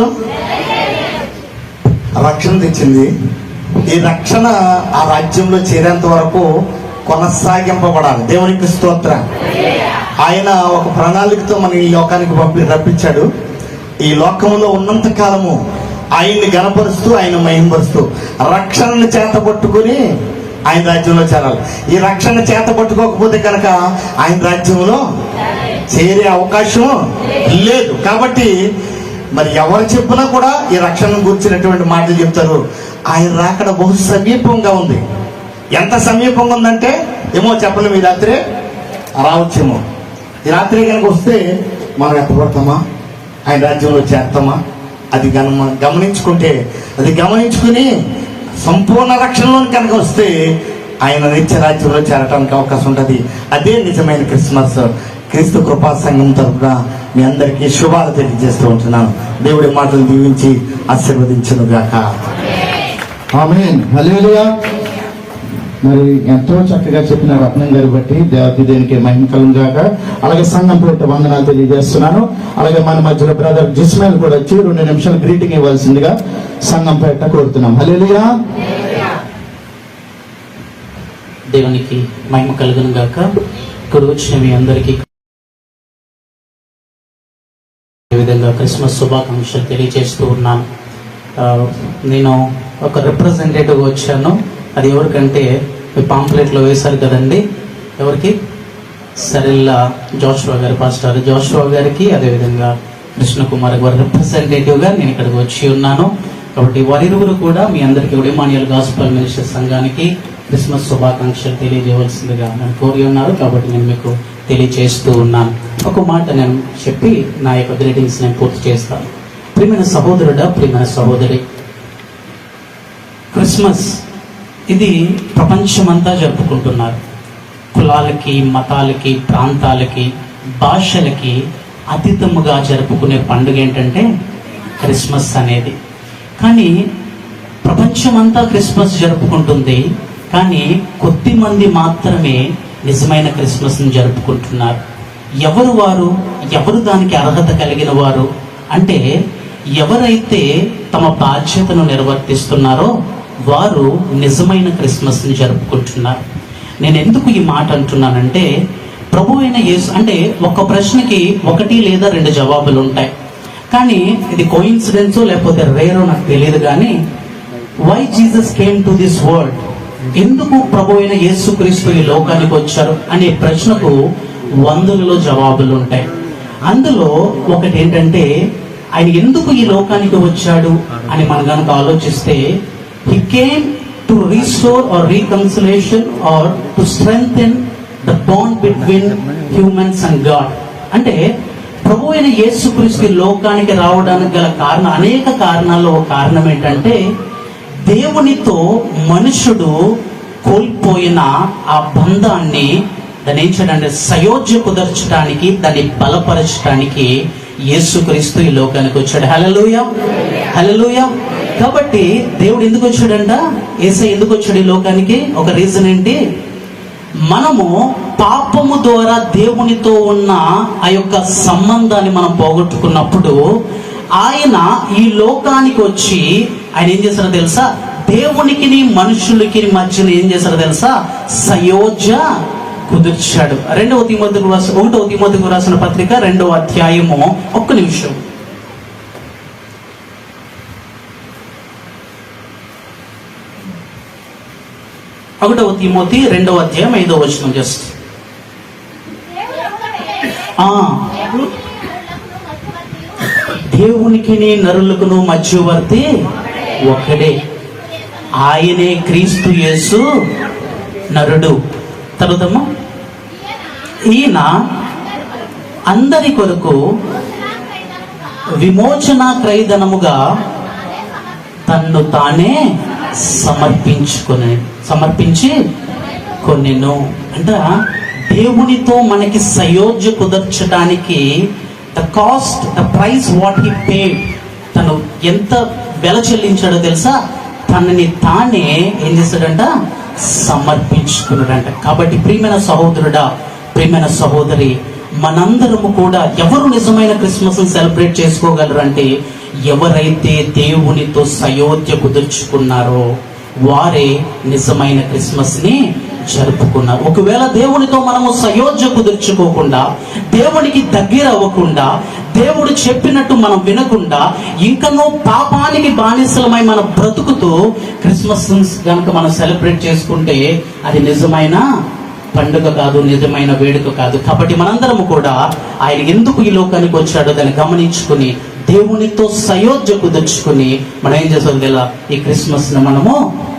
రక్షణ తెచ్చింది. ఈ రక్షణ ఆ రాజ్యంలో చేరేంత వరకు కొనసాగింపబడాలి. దేవునికి స్తోత్రం. ఆయన ఒక ప్రణాళికతో మన ఈ లోకానికి రప్పించాడు. ఈ లోకంలో ఉన్నంత కాలము ఆయన్ని గణపరుస్తూ ఆయన మహిమపరుస్తూ రక్షణను చేతపట్టుకుని ఆయన రాజ్యంలో చేరాలి. ఈ రక్షణ చేతపట్టుకోకపోతే కనుక ఆయన రాజ్యంలో చేరే అవకాశం లేదు. కాబట్టి మరి ఎవరు చెప్పినా కూడా ఈ రక్షణను గురించినటువంటి మాటలు చెప్తారు. ఆయన రాకడ బహు సమీపంగా ఉంది. ఎంత సమీపంగా ఉందంటే ఏమో చెప్పలేము. ఈ రాత్రే రావచ్చేమో. ఈ రాత్రి కనుక వస్తే మనం ఎత్తపడతామా? ఆయన రాజ్యంలో చేస్తామా? అది గమనించుకుంటే అది గమనించుకుని సంపూర్ణ రక్షణలో కనుక వస్తే ఆయన నిత్య రాజ్యంలో చేరటానికి అవకాశం ఉంటుంది. అదే నిజమైన క్రిస్మస్. క్రీస్తు కృపా సంఘం తరఫున మీ అందరికీ శుభాలు తెలియజేస్తూ ఉంటున్నాను. దేవుడి మాటలు దీవించి ఆశీర్వదించును గాక. ఆమేన్. హల్లెలూయా. మరి ఎంతో చక్కగా చెప్పిన రత్నం గారి బట్టి దేనికి మహిమ కలుగును గాక. అలాగే సంఘం పేట వందనాలు తెలియజేస్తున్నాను. అలాగే మన మధ్యలో బ్రదర్ జిస్మాయిల్ కూడా వచ్చి 2 నిమిషాలు గ్రీటింగ్ ఇవ్వాల్సిందిగా సంఘం పేట కోరుతున్నాం. హల్లెలూయా. దేవునికి మహిమ కలుగును గాక. ఇక్కడ వచ్చిన మీ అందరికీ విధంగా క్రిస్మస్ శుభాకాంక్షలు తెలియజేస్తూ ఉన్నాను. నేను ఒక రిప్రజెంటేటివ్ వచ్చాను. అది ఎవరికంటే మీ పాంప్లెట్లో వేశారు కదండి. ఎవరికి? సరిల్లా జోషువా గారి పాస్టర్ జోషువా గారికి, అదేవిధంగా కృష్ణకుమార్ గారి రిప్రజెంటేటివ్గా నేను ఇక్కడికి వచ్చి ఉన్నాను. కాబట్టి వారిరువురు కూడా మీ అందరికీ ఇమాన్యుయల్ గాస్పల్ మినిస్ట్రీ సంఘానికి క్రిస్మస్ శుభాకాంక్షలు తెలియజేయవలసిందిగా నన్ను కోరి ఉన్నారు. కాబట్టి నేను మీకు తెలియజేస్తూ ఉన్నాను. ఒక మాట నేను చెప్పి నా యొక్క గ్రీటింగ్స్ నేను పూర్తి చేస్తాను. ప్రియమైన సహోదరుడా, ప్రియమైన సహోదరి, క్రిస్మస్ ఇది ప్రపంచమంతా జరుపుకుంటున్నారు. కులాలకి, మతాలకి, ప్రాంతాలకి, భాషలకి అతీతముగా జరుపుకునే పండుగ ఏంటంటే క్రిస్మస్ అనేది. కానీ ప్రపంచమంతా క్రిస్మస్ జరుపుకుంటుంది. కానీ కొద్ది మంది మాత్రమే నిజమైన క్రిస్మస్ని జరుపుకుంటున్నారు. ఎవరు వారు? ఎవరు దానికి అర్హత కలిగిన వారు అంటే, ఎవరైతే తమ బాధ్యతను నిర్వర్తిస్తున్నారో వారు నిజమైన క్రిస్మస్ని జరుపుకుంటున్నారు. నేను ఎందుకు ఈ మాట అంటున్నానంటే, ప్రభు అయిన యేసు అంటే ఒక ప్రశ్నకి 1 లేదా 2 జవాబులు ఉంటాయి. కానీ ఇది కోయిన్సిడెన్సో లేకపోతే రేరో నాకు తెలియదు. కానీ why Jesus came to this world, ఎందుకు ప్రభు అయిన యేసుక్రీస్తు ఈ లోకానికి వచ్చారు అనే ప్రశ్నకు 100లలో జవాబులు ఉంటాయి. అందులో ఒకటి ఏంటంటే, ఆయన ఎందుకు ఈ లోకానికి వచ్చాడు అని మనం కనుక ఆలోచిస్తే, he came to restore or reconciliation or to strengthen the bond between humans and God. అంటే ప్రభు అయిన యేసుక్రీస్తు లోకానికి రావడానికి గల కారణం, అనేక కారణాల్లో ఒక కారణం ఏంటంటే, దేవునితో మనుషుడు కోల్పోయిన ఆ బంధాన్ని దాన్ని ఏం చేయడానికి, సయోధ్య కుదర్చడానికి, దాన్ని బలపరచడానికి యేసుక్రీస్తు ఈ లోకానికి వచ్చాడు. హల్లెలూయా, హల్లెలూయా. కాబట్టి దేవుడు ఎందుకు వచ్చాడంట? యేసయ్య ఎందుకు వచ్చాడు ఈ లోకానికి? ఒక రీజన్ ఏంటి? మనము పాపము ద్వారా దేవునితో ఉన్న ఆ యొక్క సంబంధాన్ని మనం పోగొట్టుకున్నప్పుడు ఆయన ఈ లోకానికి వచ్చి ఆయన ఏం చేశారో తెలుసా? దేవునికి మనుషులకి మధ్యన ఏం చేశారో తెలుసా? సయోధ్య కుదిర్చాడు. 1వ తిమోతికి రాసిన పత్రిక 2వ అధ్యాయము, ఒక్క నిమిషం. 1వ తిమోతి 2వ అధ్యాయం 5వ వచనం. జస్ట్ దేవునికి నరులకును మధ్యవర్తి ఒక్కడే, ఆయనే క్రీస్తు యేసు నరుడు. తరుదమ్మా, ఈయన అందరి కొరకు విమోచన క్రయధనముగా తన్ను తానే సమర్పించి కొన్నెను. అంట దేవునితో మనకి సయోధ్య కుదర్చడానికి the cost, the price what he paid, తను ఎంత వెల చెల్లించాడో తెలుసా? తనని తానే ఏం చేశాడంట? సమర్పించుకున్నాడంట. కాబట్టి ప్రియమైన సహోదరుడా, ప్రియమైన సహోదరి, మనందరము కూడా ఎవరు నిజమైన క్రిస్మస్ సెలబ్రేట్ చేసుకోగలరు అంటే, ఎవరైతే దేవునితో సయోధ్య కుదుర్చుకున్నారో వారే నిజమైన క్రిస్మస్ ని జరుపుకున్నారు. ఒకవేళ దేవునితో మనము సయోధ్య కుదుర్చుకోకుండా, దేవునికి దగ్గర అవ్వకుండా, దేవుడు చెప్పినట్టు మనం వినకుండా, ఇంకనూ పాపానికి బానిసలమై మన బ్రతుకుతూ క్రిస్మస్ కనుక మనం సెలబ్రేట్ చేసుకుంటే అది నిజమైన పండుగ కాదు, నిజమైన వేడుక కాదు. కాబట్టి మనందరము కూడా ఆయన ఎందుకు ఈ లోకానికి వచ్చాడో దాన్ని గమనించుకుని, దేవునితో సయోధ్య కుదుర్చుకుని మనం ఏం చేస్తాం తెలా, ఈ క్రిస్మస్ ను మనము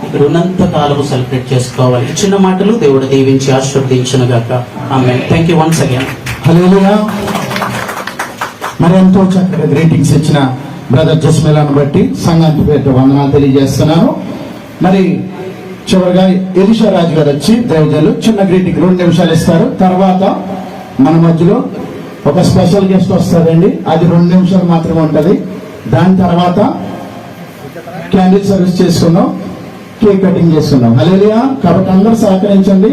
ఇక్కడ ఉన్నంత కాలము సెలబ్రేట్ చేసుకోవాలి. ఈ చిన్న మాటలు దేవుడు దీవించి ఆశీర్వదించును గాక. Amen. Thank you once again. Hallelujah. మరి ఎంతో చక్కగా గ్రీటింగ్స్ ఇచ్చిన బ్రదర్ జస్మిలాను బట్టి సంఘానికి పేట వందనాలు తెలియజేస్తున్నాను. మరి చివరిగా ఎలీషా రాజు గారు వచ్చి దైవజనులు చిన్న గ్రీటింగ్ 2 నిమిషాలు ఇస్తారు. తర్వాత మన మధ్యలో ఒక స్పెషల్ గెస్ట్ వస్తారండి, అది 2 నిమిషాలు మాత్రమే ఉంటది. దాని తర్వాత క్యాండిల్ సర్వీస్ చేసుకున్నాం, కేక్ కటింగ్ చేసుకున్నాం. హల్లెలూయా. కాబట్టి అందరూ సహకరించండి.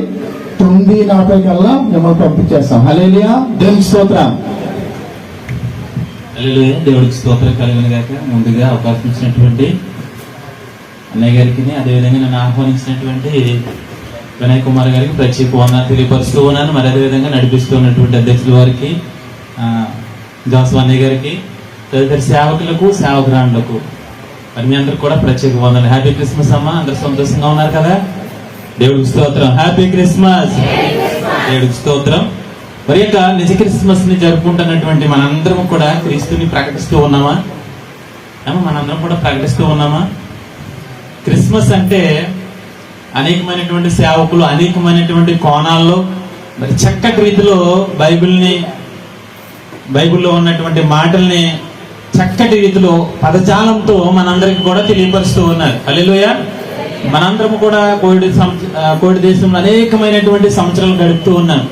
9:40 కల్లా మిమ్మల్ని పంపించేస్తాం. హల్లెలూయా. దేవునికి స్తోత్రం. హల్లెలూయా. దేవుడికి స్తోత్రం కలుగును గాక. ముందుగా అవకాశం ఇచ్చినటువంటి అన్నయ్య గారికి, అదేవిధంగా నన్ను ఆహ్వానించినటువంటి వినయ్ కుమార్ గారికి ప్రత్యేక వందనాలు తెలియపరుస్తూ ఉన్నాను. మరి అదేవిధంగా నడిపిస్తూ ఉన్నటువంటి అధ్యక్షుల వారికి, జాసు అన్నయ్య గారికి, తదితర సేవకులకు, సేవకురాండ్లకు, మరి మీ అందరికి కూడా ప్రత్యేక వందనాలు. హ్యాపీ క్రిస్మస్ అమ్మా. అందరు సంతోషంగా ఉన్నారు కదా? దేవుడికి స్తోత్రం. Happy Christmas. దేవుడికి స్తోత్రం. మరి యొక్క నిజ క్రిస్మస్ ని జరుపుకుంటున్నటువంటి మనందరం కూడా క్రీస్తుని ప్రకటిస్తూ ఉన్నామా? మనందరం కూడా ప్రకటిస్తూ ఉన్నామా? క్రిస్మస్ అంటే అనేకమైనటువంటి సేవకులు అనేకమైనటువంటి కోణాల్లో మరి చక్కటి రీతిలో బైబిల్లో ఉన్నటువంటి మాటల్ని చక్కటి రీతిలో పదజాలంతో మనందరికి కూడా తెలియపరుస్తూ ఉన్నారు. హల్లెలూయా. మనందరం కూడా కోవిడ్ దేశంలో అనేకమైనటువంటి సంవత్సరాలు గడుపుతూ ఉన్నాం.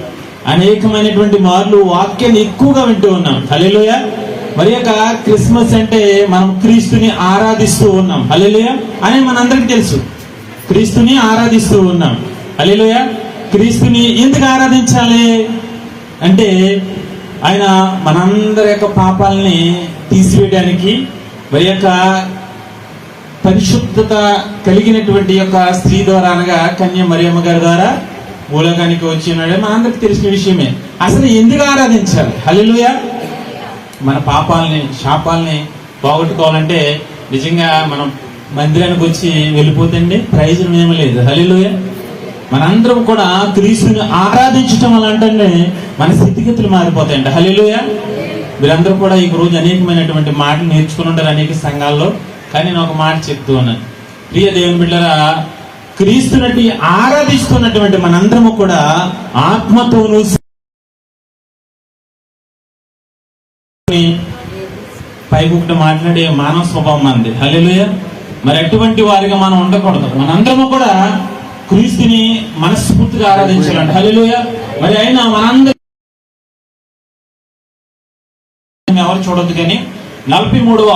అనేకమైనటువంటి మార్లు వాక్యాన్ని ఎక్కువగా వింటూ ఉన్నాం. హల్లెలూయా. మరి యొక్క క్రిస్మస్ అంటే మనం క్రీస్తుని ఆరాధిస్తూ ఉన్నాం. హల్లెలూయా అని మనందరికి తెలుసు. క్రీస్తుని ఆరాధిస్తూ ఉన్నాం. హల్లెలూయా. క్రీస్తుని ఎందుకు ఆరాధించాలి అంటే ఆయన మనందరి యొక్క పాపాలని తీసివేయడానికి మరి యొక్క పరిశుద్ధత కలిగినటువంటి యొక్క స్త్రీ ద్వారా అనగా కన్య మరియమ్మ గారి ద్వారా మూలకానికి వచ్చినాడే మనందరికి తెలిసిన విషయమే. అసలు ఎందుకు ఆరాధించాలి? హల్లెలూయా. మన పాపాలని శాపాలని పోగొట్టుకోవాలంటే నిజంగా మనం మందిరానికి వచ్చి వెళ్ళిపోతండి ప్రయోజనం ఏమీ లేదు. హల్లెలూయా. మనందరం కూడా క్రీస్తుని ఆరాధించటం వల్ల అంటే మన స్థితిగతులు మారిపోతాయండి. హల్లెలూయా. వీరందరూ కూడా ఈ రోజు అనేకమైనటువంటి మాటలు నేర్చుకుని ఉంటారు అనేక సంఘాల్లో. కానీ నేను ఒక మాట చెప్తూ ఉన్నాను, ప్రియ దేవుని బిడ్డలారా, క్రీస్తుని ఆరాధిస్తున్నటువంటి మనందరము కూడా ఆత్మతోనూ పైకి మాట్లాడే మానవ స్వభావం అంది. హల్లెలూయా. మరి అటువంటి వారిగా మనం ఉండకూడదు. మనందరము కూడా క్రీస్తుని మనస్ఫూర్తిగా ఆరాధించాలండి. హల్లెలూయా. మరి అయినా మనందరం ఎవరు చూడొద్దు కానీ 43వ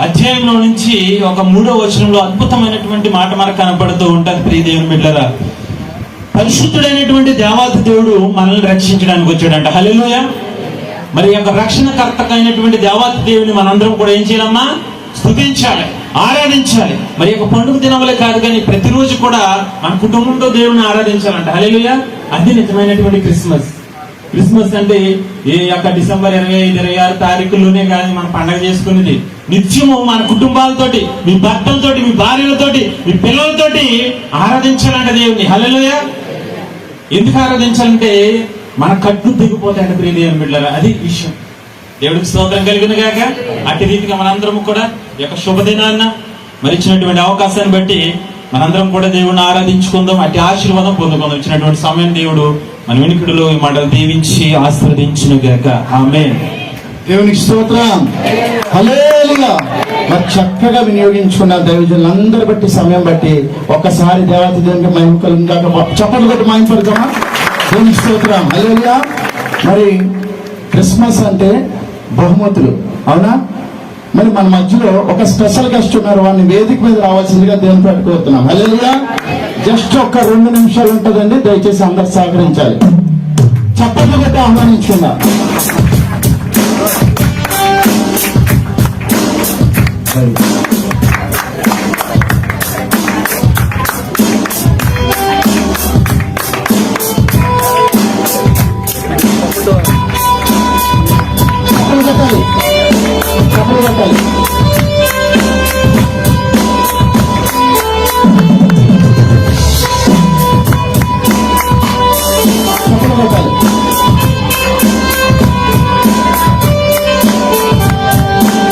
అధ్యాయంలో నుంచి ఒక 3వ వచనంలో అద్భుతమైనటువంటి మాట మనకు కనబడుతూ ఉంటుంది. ప్రియ దేవుని బిడ్డలారా, పరిశుద్ధుడైనటువంటి దేవాతి దేవుడు మనల్ని రక్షించడానికి వచ్చాడంట. హల్లెలూయా. మరి యొక్క రక్షణకర్తకైనటువంటి దేవాతి దేవుని మనందరం కూడా ఏం చేయాలమ్మా? స్తుతించాలి, ఆరాధించాలి. మరి యొక్క పండుగ దినములే కాదు కానీ ప్రతిరోజు కూడా మన కుటుంబంతో దేవుని ఆరాధించాలంట. హల్లెలూయా. అది నిజమైనటువంటి క్రిస్మస్. క్రిస్మస్ అంటే ఈ యొక్క డిసెంబర్ 25, 26 తారీఖుల్లోనే కానీ మనం పండగ చేసుకునేది. నిత్యము మన కుటుంబాలతోటి, మీ భర్తలతోటి, మీ భార్యలతోటి, మీ పిల్లలతోటి ఆరాధించాలంట దేవుని. హల్లెలూయా. ఎందుకు ఆరాధించాలంటే మన కట్లు దిగిపోతాయంట ప్రియ దేవుని బిడ్డలారా. అది విషయం. దేవుడికి స్తోత్రం కలిగిన గాక. అట్టి రీతిగా మనందరం కూడా ఈ యొక్క శుభదినాన్న మరి ఇచ్చినటువంటి అవకాశాన్ని బట్టి మనందరం కూడా దేవుడిని ఆరాధించుకుందాం, అట్టి ఆశీర్వాదం పొందుకుందాం. ఇచ్చినటువంటి సమయం దేవుడు మన వెనుకడిలో ఈ మాటలు దీవించి ఆశీర్వదించును గాక. ఆమేన్. దేవునికి స్తోత్రం. హల్లెలూయా. మరి చక్కగా వినియోగించుకున్న దైవజనులందరూ బట్టి సమయం బట్టి ఒక్కసారి దేవత దేవునికి మహిమ కలుగుగాక. చప్పట్లు కొట్టి మహిమ పలుకుదామా? దేవునికి స్తోత్రం. హల్లెలూయా. మరి క్రిస్మస్ అంటే బహుమతులు, అవునా? మరి మన మధ్యలో ఒక స్పెషల్ గెస్ట్ ఉన్నారు, వాడిని వేదిక మీద రావాల్సిందిగా దేవుని పెట్టుకోతున్నాం. హల్లెలూయా. జస్ట్ ఒక 2 నిమిషాలు ఉంటుందండి, దయచేసి అందరు సహకరించాలి. చప్పట్లు కొట్టి ఆహ్వానించుకుందాం.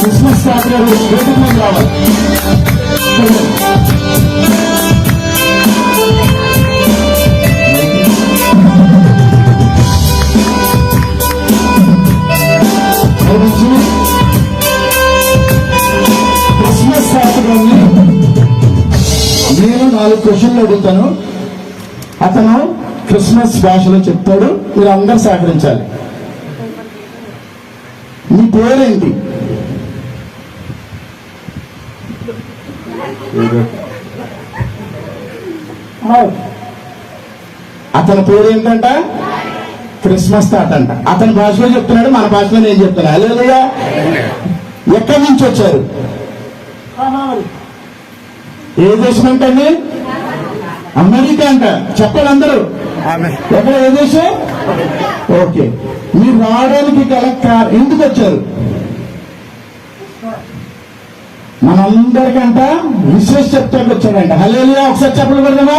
క్రిస్మస్ రాత్రి వేదిక మీద రావాలి. క్రిస్మస్ రాత్రిలోని నేను 4 క్వశ్చన్లు అడుగుతాను, అతను క్రిస్మస్ భాషలో చెప్తాడు, మీరు అందరూ సహకరించాలి. మీ పేరేంటి? అతని పేరు ఏంటంట? క్రిస్మస్ తాత అంట. అతని భాషలో చెప్తున్నాడు, మన భాషలో నేను చెప్తాను. హల్లెలూయా. ఎక్కడి నుంచి వచ్చారు? ఏ దేశం అంటండి? అమెరికా అంట. చెప్పాలి అందరూ. ఎక్కడ? ఏ దేశం? ఓకే. మీరు రావడానికి గల ఎందుకు వచ్చారు? మనందరికంట విశేష చెప్తానికి వచ్చాడంట. హల్లెలూయా. ఒకసారి చెప్పలు పెడదామా?